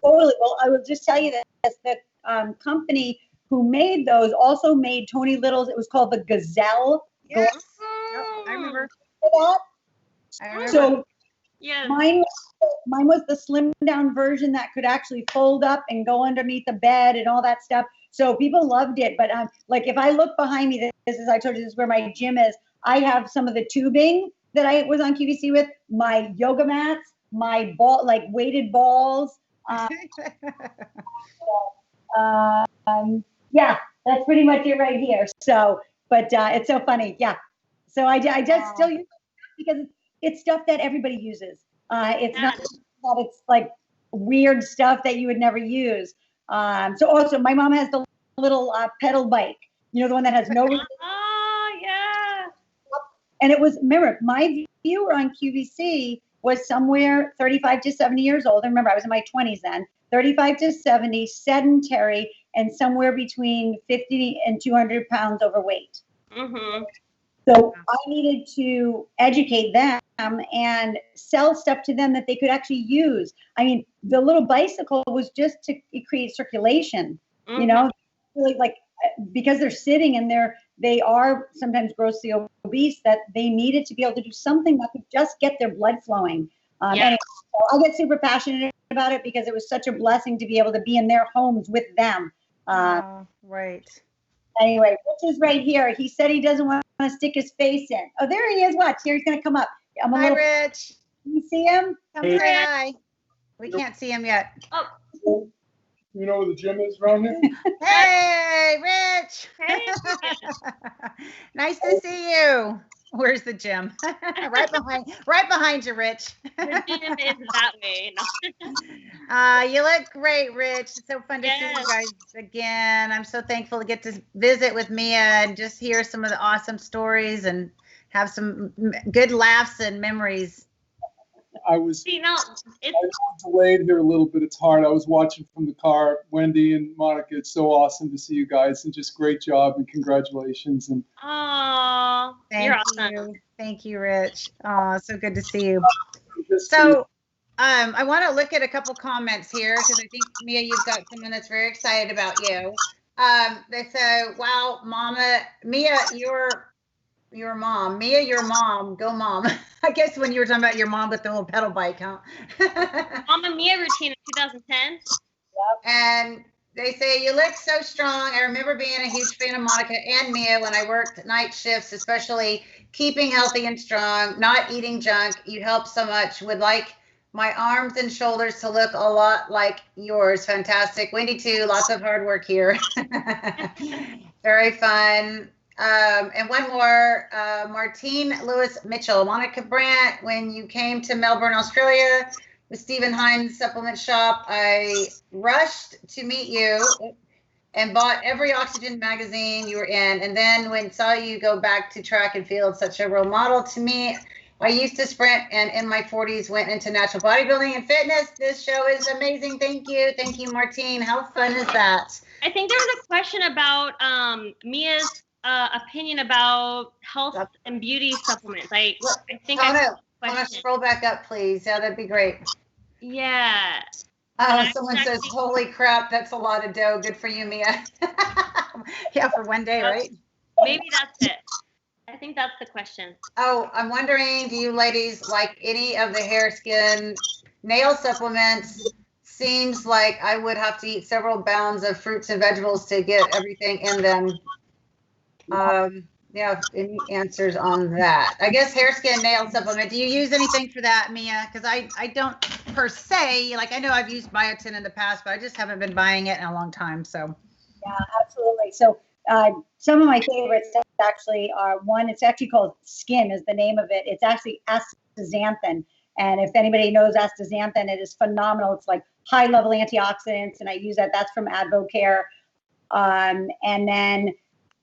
Totally. Well, I will just tell you that the company who made those also made Tony Little's. It was called the Gazelle. Yes. Yep, I remember. So yeah, mine was the slim down version that could actually fold up and go underneath the bed and all that stuff. So people loved it. But like if I look behind me, this is, I told you, this is where my gym is. I have some of the tubing that I was on QVC with, my yoga mats, my ball, like weighted balls. Yeah, that's pretty much it right here. So, but it's so funny. Yeah. So I just still use it because it's stuff that everybody uses. It's not that it's like weird stuff that you would never use. So also my mom has the little pedal bike, the one that has no. Oh yeah. And it was, remember, my viewer on QVC was somewhere 35 to 70 years old. And remember, I was in my 20s then. 35 to 70, sedentary, and somewhere between 50 and 200 pounds overweight. Mm-hmm. So I needed to educate them and sell stuff to them that they could actually use. I mean, the little bicycle was just to create circulation, really, like, because they're sitting and they are sometimes grossly obese, that they needed to be able to do something that could just get their blood flowing. Anyway, so I get super passionate about it because it was such a blessing to be able to be in their homes with them. Right. Anyway, Rich is right here. He said he doesn't want to stick his face in. Oh, there he is. Watch. Here, he's going to come up. Hi, Rich. Can you see him? Come say hi. We can't see him yet. Oh. You know where the gym is around here? Hey, Rich. Hey. Nice to see you. Where's the gym? right behind you, Rich. The gym is that way. No. You look great, Rich. It's so fun to see you guys again. I'm so thankful to get to visit with Mia and just hear some of the awesome stories and have some good laughs and memories. I was it's delayed here a little bit. It's hard. I was watching from the car. Wendy and Monica, it's so awesome to see you guys, and just great job and congratulations. And you're awesome. Thank you, Rich. So good to see you. So I want to look at a couple comments here because I think, Mia, you've got someone that's very excited about you. They say, wow, Mama, Mia, your mom. Mia, your mom. Go, Mom. I guess when you were talking about your mom with the little pedal bike, huh? Mama Mia routine in 2010. And They say you look so strong. I remember being a huge fan of Monica and Mia when I worked night shifts, especially keeping healthy and strong, not eating junk. You help so much. Would like my arms and shoulders to look a lot like yours. Fantastic. Wendy too. Lots of hard work here. Very fun. And one more, Martine Lewis Mitchell, Monica Brant, when you came to Melbourne, Australia with Stephen Hines Supplement Shop, I rushed to meet you and bought every Oxygen magazine you were in. And then when saw you go back to track and field, such a role model to me. I used to sprint and in my 40s went into natural bodybuilding and fitness. This show is amazing. Thank you. Thank you, Martine. How fun is that? I think there was a question about Mia's opinion about health and beauty supplements. I think I want to scroll back up, please. Yeah, that'd be great. Yeah. Someone says, holy crap, that's a lot of dough. Good for you, Mia. Yeah, for one day, right? Maybe that's it. I think that's the question. Oh, I'm wondering, do you ladies like any of the hair, skin, nail supplements? Seems like I would have to eat several pounds of fruits and vegetables to get everything in them. Yeah, any answers on that? I guess hair, skin, nail supplement. Do you use anything for that, Mia? Because I don't per se, like I know I've used biotin in the past, but I just haven't been buying it in a long time. So yeah, absolutely. So some of my favorites actually are one, it's actually called Skin is the name of it. It's actually astaxanthin. And if anybody knows astaxanthin, it is phenomenal. It's like high level antioxidants. And I use that. That's from Advocare. And then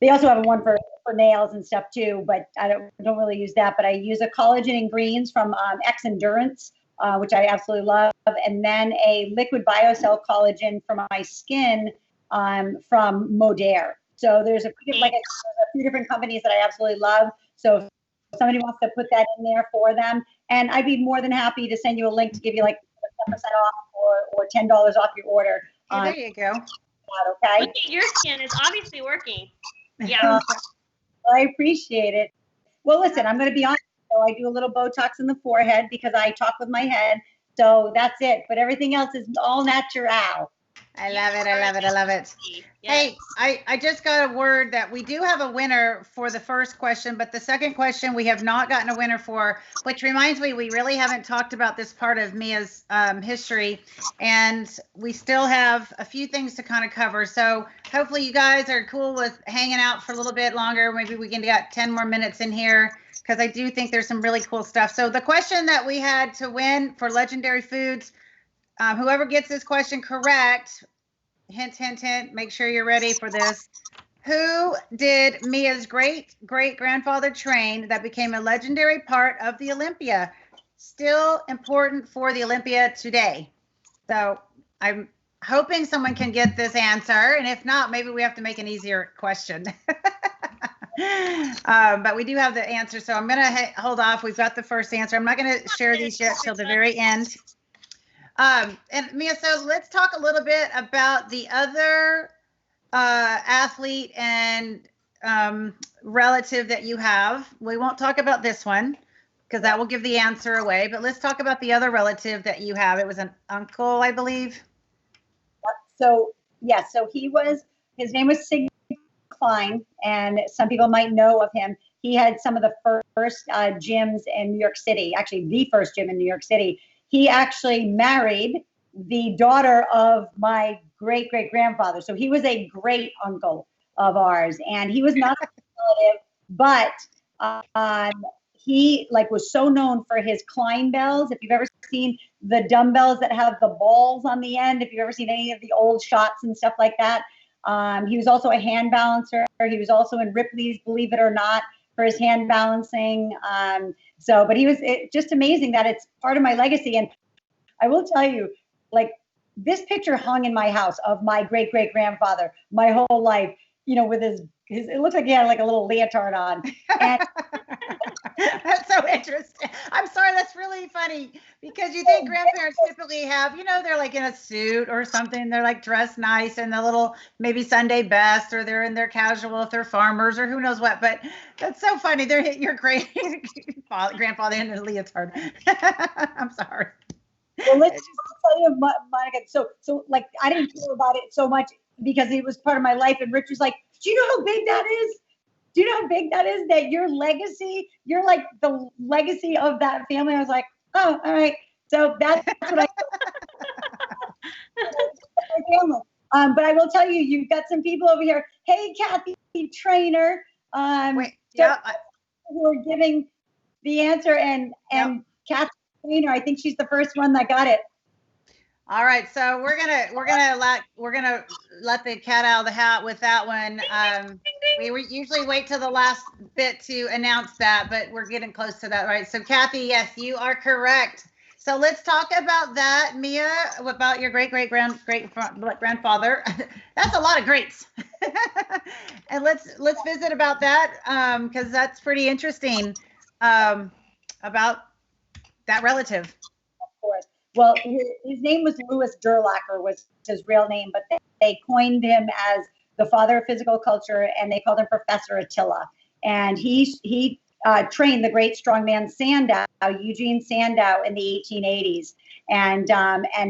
they also have one for nails and stuff too, but I don't really use that. But I use a collagen and greens from X Endurance, which I absolutely love. And then a liquid biocell collagen for my skin from Modere. So there's a few different companies that I absolutely love. So if somebody wants to put that in there for them, and I'd be more than happy to send you a link to give you like 10% off or $10 off your order. Hey, there you go. Okay. Look at your skin. It's obviously working. Yeah. I appreciate it. Well, listen, I'm going to be honest. So I do a little Botox in the forehead because I talk with my head. So that's it. But everything else is all natural. I love it. I love it. I love it. Yes. Hey, I just got a word that we do have a winner for the first question, but the second question we have not gotten a winner for, which reminds me, we really haven't talked about this part of Mia's history, and we still have a few things to kind of cover. So hopefully you guys are cool with hanging out for a little bit longer. Maybe we can get 10 more minutes in here, because I do think there's some really cool stuff. So the question that we had to win for Legendary Foods, whoever gets this question correct, hint, hint, hint, make sure you're ready for this. Who did Mia's great-great-grandfather train that became a legendary part of the Olympia? Still important for the Olympia today. So I'm hoping someone can get this answer. And if not, maybe we have to make an easier question. But we do have the answer. So I'm going to hold off. We've got the first answer. I'm not going to share these yet till the very end. And Mia, so let's talk a little bit about the other athlete and relative that you have. We won't talk about this one because that will give the answer away, but let's talk about the other relative that you have. It was an uncle, I believe. So, yes, so his name was Sig Klein, and some people might know of him. He had some of the first gyms in New York City, actually the first gym in New York City. He actually married the daughter of my great-great-grandfather. So he was a great uncle of ours, and he was not a relative, but he was so known for his Klein bells. If you've ever seen the dumbbells that have the balls on the end, if you've ever seen any of the old shots and stuff like that, he was also a hand balancer. He was also in Ripley's, believe it or not, for his hand balancing. But he was just amazing that it's part of my legacy. And I will tell you, like, this picture hung in my house of my great-great-grandfather my whole life, with his it looks like he had like a little leotard on. And that's so interesting. I'm sorry, that's really funny because you think grandparents typically have, they're like in a suit or something. They're like dressed nice in the little maybe Sunday best, or they're in their casual if they're farmers or who knows what. But that's so funny. They're your great grandfather in a leotard. I'm sorry. Well, let's just tell you, Monica. So like, I didn't care about it so much because it was part of my life. And Rich was like, "Do you know how big that is? Do you know how big that is? That your legacy, you're like the legacy of that family." I was like, "Oh, all right." So that's what I. But I will tell you, you've got some people over here. Hey, Kathy Trainer. Who are giving the answer, and Kathy Trainer, I think she's the first one that got it. All right, so we're gonna let the cat out of the hat with that one. We usually wait till the last bit to announce that, but we're getting close to that, right? So Kathy, yes, you are correct. So let's talk about that, Mia, about your great grandfather. That's a lot of greats. And let's visit about that because that's pretty interesting about that relative. Of course. Well, his name was Louis Durlacher, was his real name, but they coined him as the father of physical culture, and they called him Professor Attila. And he trained the great strongman Sandow, Eugene Sandow, in the 1880s. And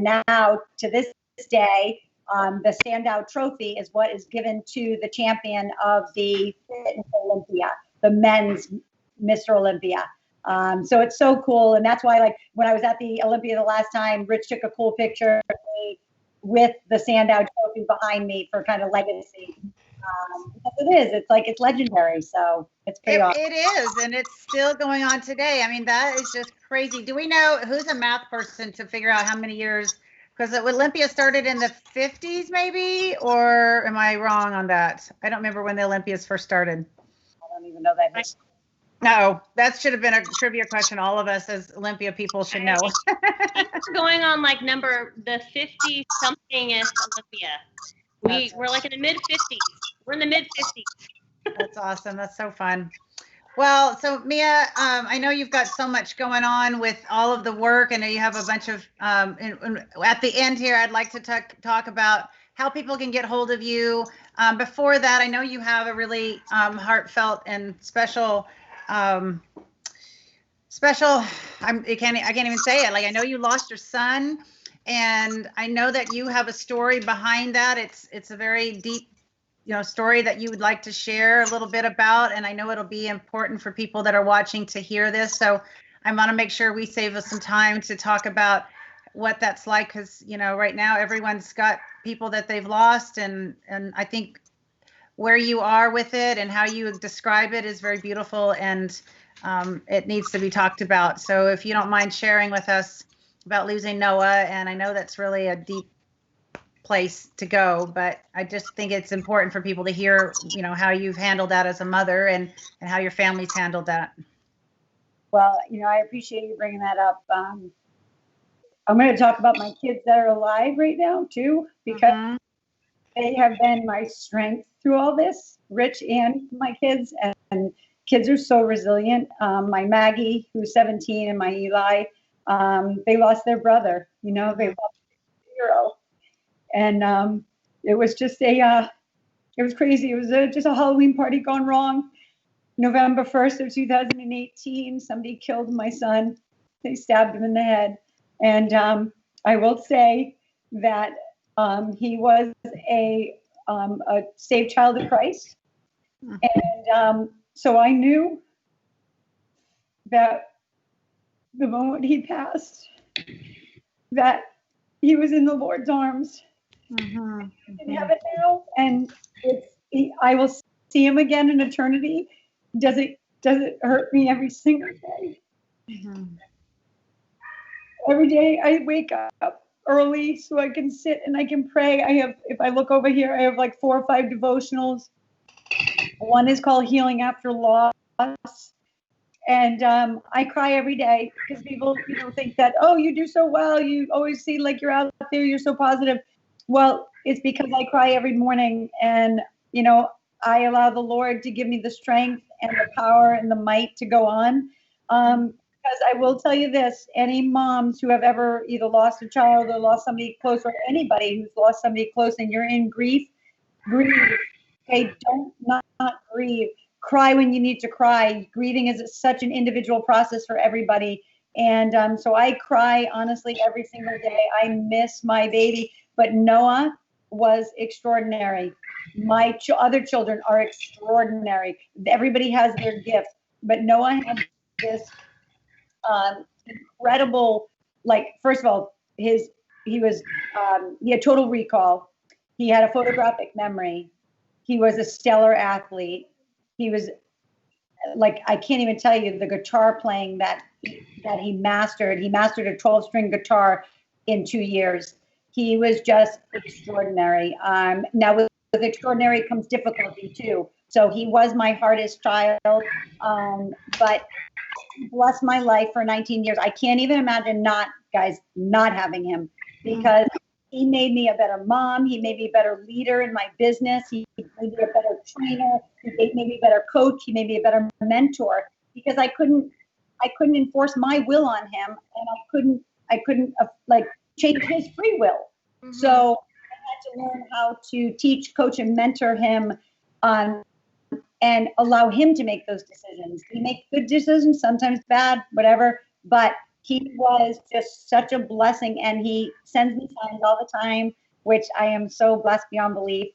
now, to this day, the Sandow Trophy is what is given to the champion of the Fitness Olympia, the men's Mr. Olympia. So it's so cool. And that's why, like, when I was at the Olympia the last time, Rich took a cool picture of me with the Sandow Trophy behind me for kind of legacy. Because it's legendary. So it's pretty awesome. It is, and it's still going on today. I mean, that is just crazy. Do we know who's a math person to figure out how many years? Because Olympia started in the 50s, maybe, or am I wrong on that? I don't remember when the Olympias first started. I don't even know that. No, that should have been a trivia question. All of us as Olympia people should know. We're going on like the 50 somethingest Olympia. We're like in the mid 50s. We're in the mid 50s. That's awesome. That's so fun. Well, so Mia, I know you've got so much going on with all of the work. I know you have a bunch of, at the end here, I'd like to talk about how people can get hold of you. Before that, I know you have a really heartfelt and special, I can't even say it. Like, I know you lost your son, and I know that you have a story behind that. It's a very deep, story that you would like to share a little bit about. And I know it'll be important for people that are watching to hear this. So I want to make sure we save us some time to talk about what that's like. Cause right now everyone's got people that they've lost. And I think where you are with it and how you describe it is very beautiful, and it needs to be talked about. So if you don't mind sharing with us about losing Noah, and I know that's really a deep place to go, but I just think it's important for people to hear, how you've handled that as a mother and how your family's handled that. Well, I appreciate you bringing that up. I'm going to talk about my kids that are alive right now too, because they have been my strength through all this, Rich and my kids, and kids are so resilient. My Maggie, who's 17, and my Eli, they lost their brother, they lost a hero. And it was just it was crazy. It was just a Halloween party gone wrong. November 1st of 2018, somebody killed my son. They stabbed him in the head. And I will say that he was a saved child of Christ. And so I knew that the moment he passed, that he was in the Lord's arms. In heaven now, and I will see him again in eternity. Does it hurt me every single day? Every day I wake up early so I can sit and I can pray. If I look over here, I have like 4 or 5 devotionals. One is called Healing After Loss. And I cry every day because people, think that, oh, you do so well. You always seem like you're out there. You're so positive. Well, it's because I cry every morning, and, I allow the Lord to give me the strength and the power and the might to go on. Because I will tell you this, any moms who have ever either lost a child or lost somebody close, or anybody who's lost somebody close and you're in grief, grieve. Okay, don't not grieve. Cry when you need to cry. Grieving is such an individual process for everybody. And so I cry honestly every single day. I miss my baby, but Noah was extraordinary. My other children are extraordinary. Everybody has their gifts, but Noah had this incredible, like, first of all, he had total recall. He had a photographic memory. He was a stellar athlete. He was like, I can't even tell you the guitar playing that he mastered. He mastered a 12-string guitar in 2 years. He was just extraordinary. Now with extraordinary comes difficulty too. So he was my hardest child, but blessed my life for 19 years. I can't even imagine not having him, because he made me a better mom. He made me a better leader in my business. He made me a better trainer. He made me a better coach. He made me a better mentor, because I couldn't enforce my will on him, and I couldn't like change his free will. Mm-hmm. So I had to learn how to teach, coach, and mentor him, and allow him to make those decisions. He makes good decisions, sometimes bad, whatever, but he was just such a blessing, and he sends me signs all the time, which I am so blessed beyond belief.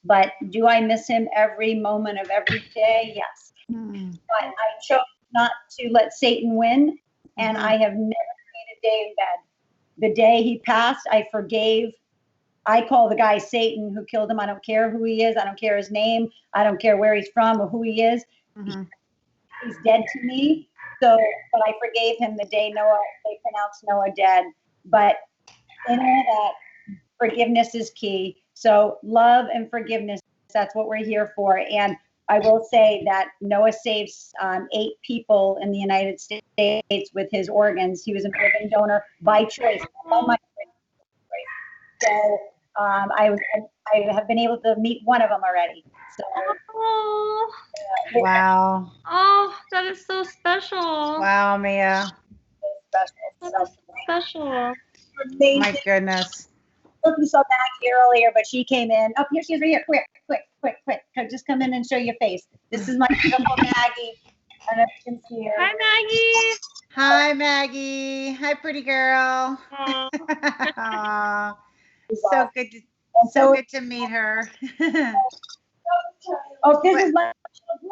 But do I miss him every moment of every day? Yes. But I chose not to let Satan win, and I have never made a day in bed. The day he passed, I forgave. I call the guy Satan who killed him. I don't care who he is. I don't care his name. I don't care where he's from or who he is. He's dead to me. So, but I forgave him the day they pronounced Noah dead. But in all that, forgiveness is key. So love and forgiveness, that's what we're here for. And I will say that Noah saves 8 people in the United States with his organs. He was an organ donor by choice, by my choice. So I have been able to meet one of them already. So, wow. Oh, that is so special. Wow, Mia. That's special. Amazing. My goodness. We saw Maggie earlier, but she came in. Oh, here she is right here. Quick. Just come in and show your face. This is my beautiful Maggie. I don't know if you can see her. Hi, Maggie. Hi, Maggie. Hi, pretty girl. So good to meet her. Oh, this is my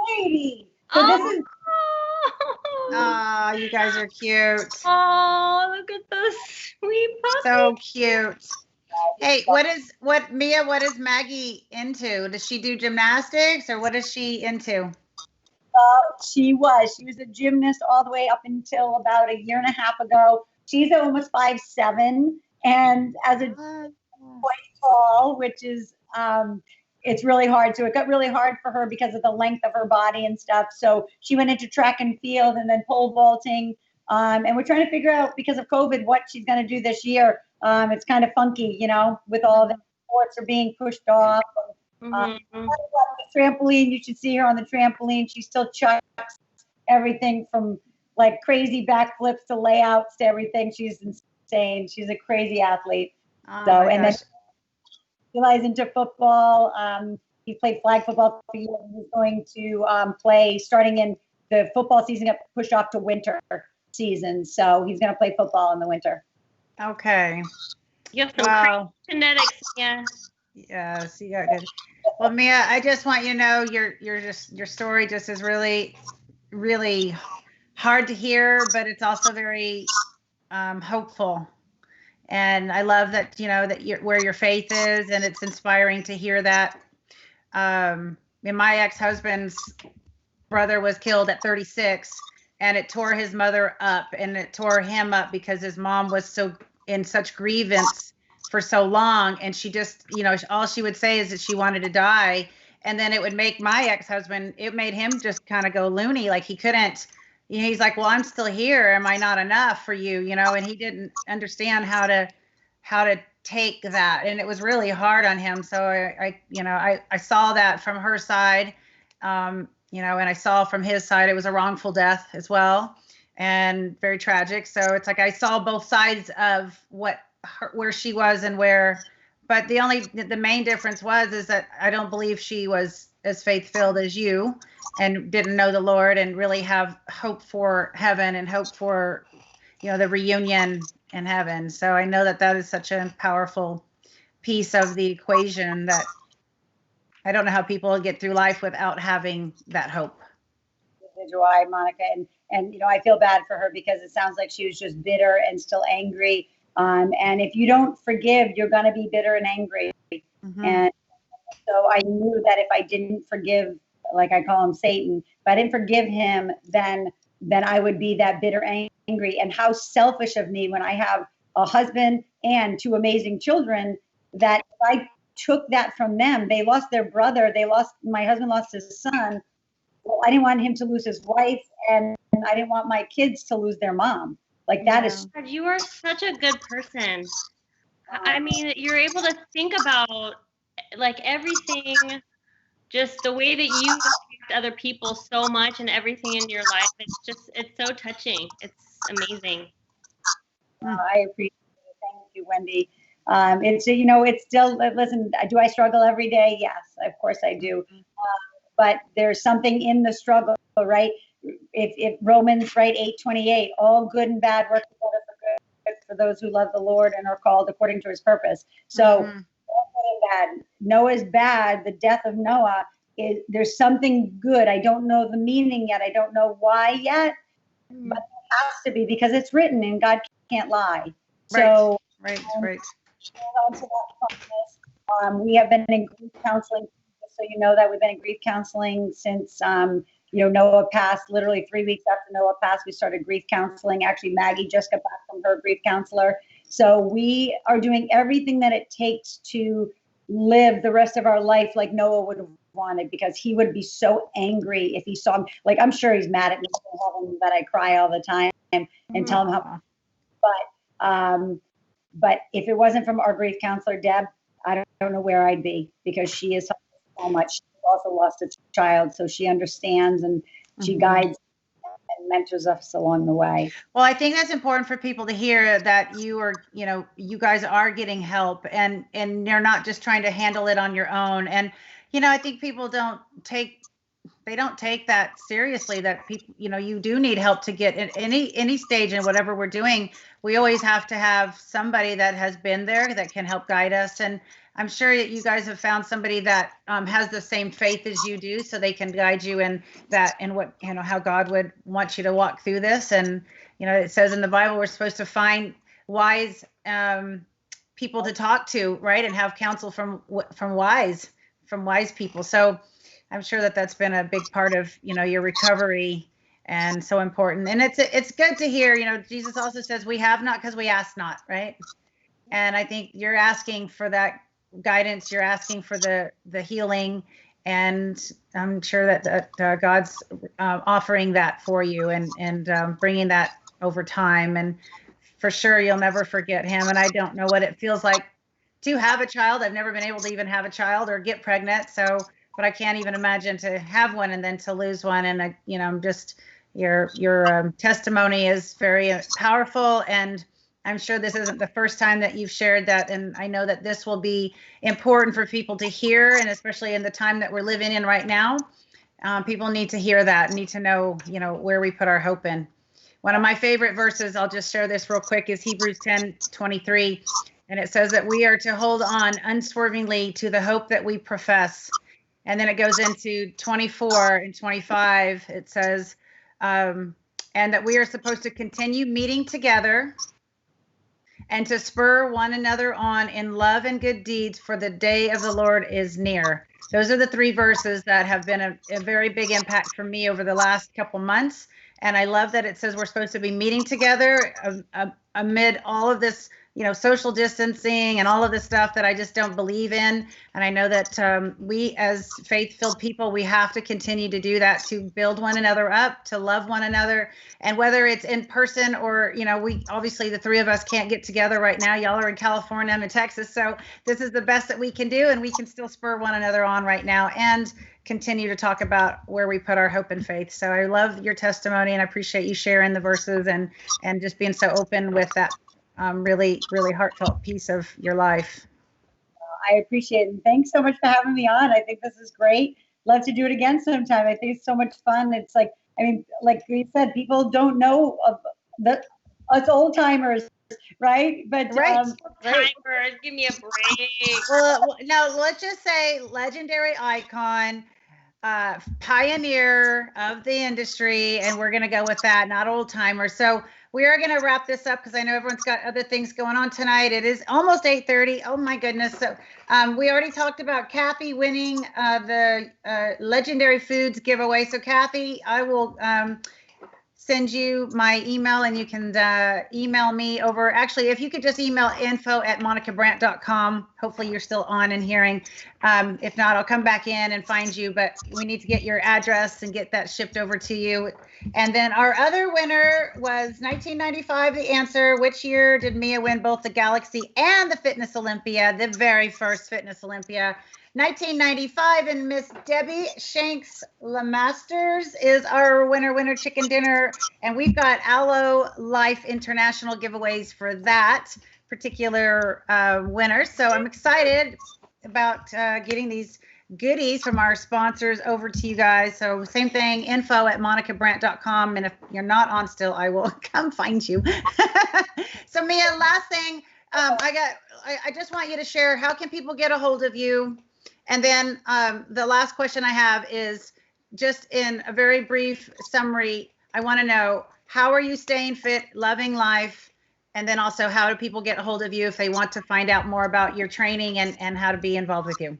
lady. So this is. Oh, you guys are cute. Oh, look at those sweet puppies. So cute. Hey, Mia, what is Maggie into? Does she do gymnastics, or what is she into? She was a gymnast all the way up until about a year and a half ago. She's almost 5'7", and as a quite tall, which is it's really hard. So it got really hard for her because of the length of her body and stuff. So she went into track and field and then pole vaulting. And we're trying to figure out, because of COVID, what she's going to do this year. It's kind of funky, with all the sports are being pushed off. The trampoline, you should see her on the trampoline. She still chucks everything from like crazy backflips to layouts to everything. She's insane. She's a crazy athlete. Then he lies into football. He played flag football for years. He's going to play, starting in the football season, got pushed off to winter season. So he's going to play football in the winter. Okay. You have some crazy genetics, yeah. Yes, you got good. Well, Mia, I just want you to know your story just is really, really hard to hear, but it's also very hopeful. And I love that, where your faith is, and it's inspiring to hear that. My ex-husband's brother was killed at 36, and it tore his mother up, and it tore him up because his mom was in such grievance for so long. And she just, all she would say is that she wanted to die. And then it would make my ex-husband, it made him just kind of go loony. Like he couldn't, he's like, well, I'm still here. Am I not enough for you? And he didn't understand how to take that. And it was really hard on him. So I saw that from her side, and I saw from his side, it was a wrongful death as well, and very tragic. So it's like, I saw both sides of where she was and where, but the main difference is that I don't believe she was as faith-filled as you and didn't know the Lord and really have hope for heaven and hope for, the reunion in heaven. So I know that that is such a powerful piece of the equation that I don't know how people get through life without having that hope. Do I, Monica, and I feel bad for her because it sounds like she was just bitter and still angry. And if you don't forgive, you're going to be bitter and angry. Mm-hmm. And so I knew that if I didn't forgive, like I call him Satan, if I didn't forgive him, then I would be that bitter, angry. And how selfish of me when I have a husband and 2 amazing children, that if I took that from them, they lost their brother, my husband lost his son. Well, I didn't want him to lose his wife, and I didn't want my kids to lose their mom. Like that is. God, you are such a good person. I mean, you're able to think about like everything, just the way that you affect other people so much and everything in your life. It's so touching. It's amazing. I appreciate it. Thank you, Wendy. It's still, listen, do I struggle every day? Yes, of course I do. But there's something in the struggle, right? If Romans, right, 8:28, all good and bad work together for good for those who love the Lord and are called according to his purpose. So all good and bad. Noah's bad, the death of Noah, there's something good. I don't know the meaning yet. I don't know why yet, but it has to be because it's written and God can't lie. So, right. On to that promise. We have been in grief counseling. So you know that we've been in grief counseling since Noah passed. Literally 3 weeks after Noah passed, we started grief counseling. Actually, Maggie just got back from her grief counselor. So we are doing everything that it takes to live the rest of our life like Noah would have wanted, because he would be so angry if he saw him. Like, I'm sure he's mad at me that I cry all the time and tell him how. But if it wasn't from our grief counselor, Deb, I don't know where I'd be, because she is so much. She also lost a child, so she understands and she guides and mentors us along the way. Well, I think that's important for people to hear, that you guys are getting help and you're not just trying to handle it on your own. And, I think people don't take that seriously, that people, you do need help to get in any stage in whatever we're doing. We always have to have somebody that has been there that can help guide us. And I'm sure that you guys have found somebody that has the same faith as you do, so they can guide you in that, and what, how God would want you to walk through this. And, it says in the Bible, we're supposed to find wise people to talk to, right? And have counsel from wise people. So I'm sure that that's been a big part of, your recovery, and so important. And it's good to hear, Jesus also says we have not because we ask not, right? And I think you're asking for that guidance, you're asking for the healing, and I'm sure that God's offering that for you and bringing that over time. And for sure, you'll never forget him. And I don't know what it feels like to have a child. I've never been able to even have a child or get pregnant. So, but I can't even imagine to have one and then to lose one. And I'm just, your testimony is very powerful, and I'm sure this isn't the first time that you've shared that. And I know that this will be important for people to hear, and especially in the time that we're living in right now, people need to hear that, need to know, where we put our hope in. One of my favorite verses, I'll just share this real quick, is Hebrews 10:23. And it says that we are to hold on unswervingly to the hope that we profess. And then it goes into 24 and 25. It says, and that we are supposed to continue meeting together and to spur one another on in love and good deeds, for the day of the Lord is near. Those are the 3 verses that have been a very big impact for me over the last couple months. And I love that it says we're supposed to be meeting together amid all of this, social distancing and all of this stuff that I just don't believe in. And I know that we as faith-filled people, we have to continue to do that, to build one another up, to love one another. And whether it's in person or, we obviously, the 3 of us can't get together right now. Y'all are in California, I'm in Texas. So this is the best that we can do. And we can still spur one another on right now and continue to talk about where we put our hope and faith. So I love your testimony, and I appreciate you sharing the verses and just being so open with that really, really heartfelt piece of your life. I appreciate it. And thanks so much for having me on. I think this is great. love to do it again sometime. I think it's so much fun. It's like, I mean, like we said, people don't know of us old timers, right? But Right. Timers, give me a break. Well, no, let's just say legendary icon, pioneer of the industry, and we're going to go with that, not old timer. So we are going to wrap this up because I know everyone's got other things going on tonight. It is almost 8:30. Oh my goodness. So we already talked about Kathy winning the legendary foods giveaway. So Kathy, I will send you my email and you can email me over. Actually, if you could just email info@monicabrandt.com. Hopefully you're still on and hearing. If not, I'll come back in and find you, but we need to get your address and get that shipped over to you. And then our other winner was 1995, the answer. Which year did Mia win both the Galaxy and the Fitness Olympia, the very first Fitness Olympia? 1995, and Miss Debbie Shanks Lamasters is our winner chicken dinner, and we've got Aloe Life International giveaways for that particular winner. So I'm excited about getting these goodies from our sponsors over to you guys. So same thing, info@monicabrandt.com, and if you're not on still, I will come find you. So Mia, last thing, I just want you to share, how can people get a hold of you? And then the last question I have is, just in a very brief summary, I want to know, how are you staying fit, loving life? And then also, how do people get a hold of you if they want to find out more about your training and how to be involved with you?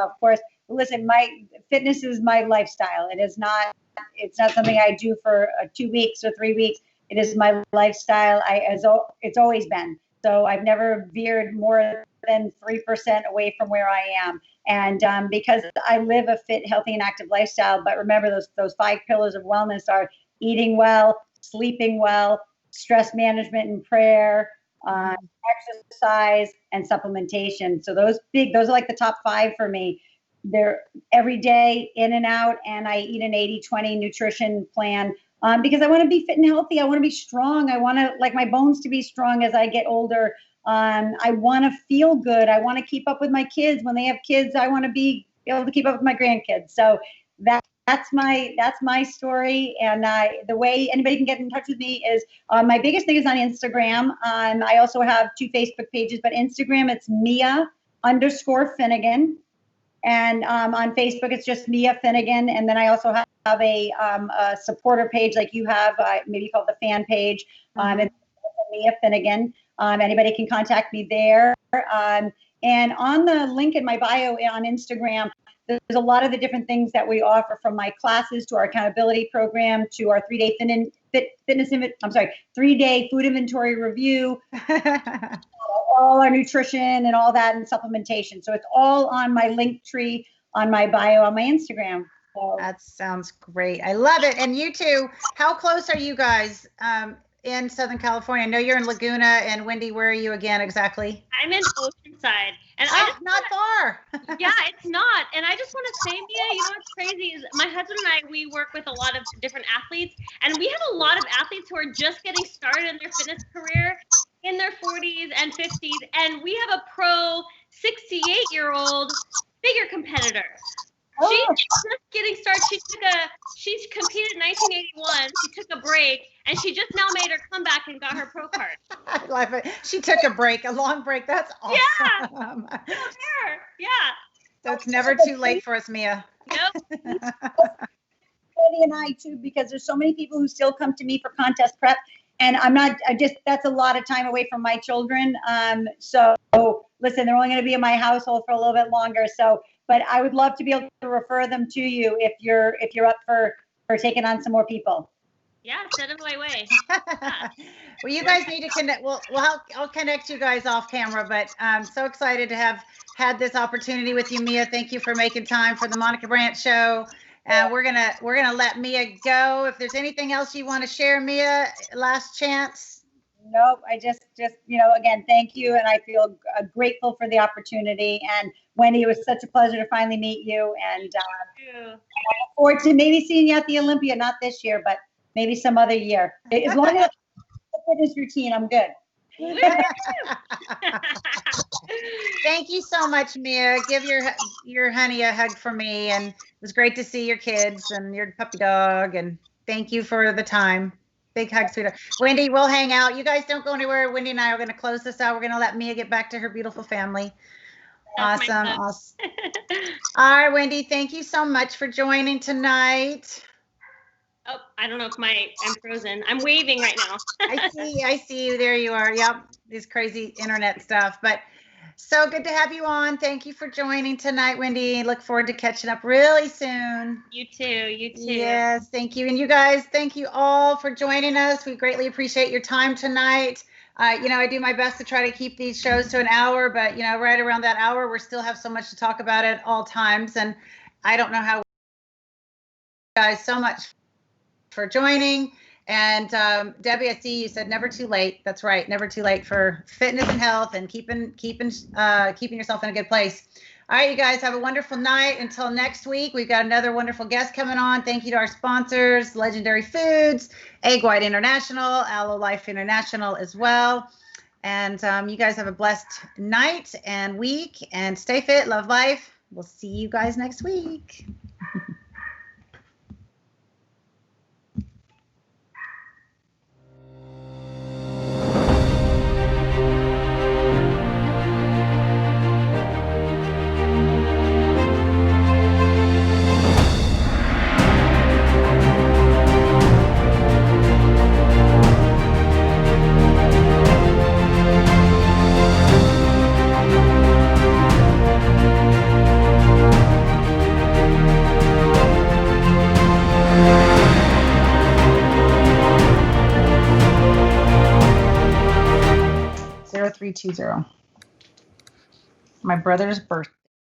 Of course, listen, my fitness is my lifestyle. It's not something I do for 2 weeks or 3 weeks. It is my lifestyle. It's always been. So I've never veered more than 3% away from where I am. And because I live a fit, healthy, and active lifestyle, but remember those 5 pillars of wellness are eating well, sleeping well, stress management and prayer, exercise, and supplementation. So those are like the top 5 for me. They're every day in and out, and I eat an 80-20 nutrition plan. Because I want to be fit and healthy. I want to be strong. I want to, like, my bones to be strong as I get older. I want to feel good. I want to keep up with my kids. When they have kids, I want to be able to keep up with my grandkids. So that's my story. And the way anybody can get in touch with me is, my biggest thing is on Instagram. I also have 2 Facebook pages, but Instagram, it's Mia_Finnegan. And on Facebook, it's just Mia Finnegan. And then I also have a supporter page like you have, maybe called the fan page. It's Mia Finnegan. Anybody can contact me there. And on the link in my bio on Instagram, there's a lot of the different things that we offer, from my classes to our accountability program to our 3-day 3-day food inventory review. All our nutrition and all that, and supplementation. So it's all on my link tree on my bio on my Instagram. So. That sounds great. I love it. And you two, how close are you guys in Southern California? I know you're in Laguna, and Wendy, where are you again exactly? I'm in Oceanside. And not far. Yeah, it's not. And I just want to say, Mia, you know what's crazy is my husband and I, we work with a lot of different athletes, and we have a lot of athletes who are just getting started in their fitness career in their 40s and 50s, and we have a pro 68-year-old figure competitor. Oh. She's just getting started. She competed in 1981. She took a break, and she just now made her comeback and got her pro card. I love it. She took a break, a long break. That's awesome. Yeah. So it's never too late for us, Mia. Nope. And I too, because there's so many people who still come to me for contest prep, and that's a lot of time away from my children. So listen, they're only going to be in my household for a little bit longer. So, but I would love to be able to refer them to you if you're up for taking on some more people. Yeah, send them my way. Well, you guys need to connect. Well, I'll connect you guys off camera, but I'm so excited to have had this opportunity with you, Mia. Thank you for making time for the Monica Brandt Show. We're gonna let Mia go. If there's anything else you want to share, Mia, last chance. Nope. I just again, thank you, and I feel grateful for the opportunity. And Wendy, it was such a pleasure to finally meet you. And I look forward to maybe seeing you at the Olympia, not this year, but maybe some other year. As long as it's a fitness routine, I'm good. Thank you so much, Mia. Give your honey a hug for me, and it was great to see your kids and your puppy dog, and thank you for the time. Big hug, sweetheart. Wendy, we'll hang out. You guys don't go anywhere. Wendy and I are going to close this out. We're going to let Mia get back to her beautiful family. That's Awesome. All right, Wendy, thank you so much for joining tonight. Oh, I don't know if I'm frozen. I'm waving right now. I see you. There you are. Yep. This crazy internet stuff. But so good to have you on. Thank you for joining tonight, Wendy. Look forward to catching up really soon. You too. You too. Yes, thank you. And you guys, thank you all for joining us. We greatly appreciate your time tonight. I do my best to try to keep these shows to an hour, but right around that hour, we still have so much to talk about at all times. And I don't know how guys so much for joining. And Debbie, I see you said never too late. That's right, never too late for fitness and health and keeping yourself in a good place. All right, you guys have a wonderful night. Until next week, we've got another wonderful guest coming on. Thank you to our sponsors, Legendary Foods, Egg White International, Aloe Life International as well. And you guys have a blessed night and week, and stay fit, love life. We'll see you guys next week. My brother's birthday.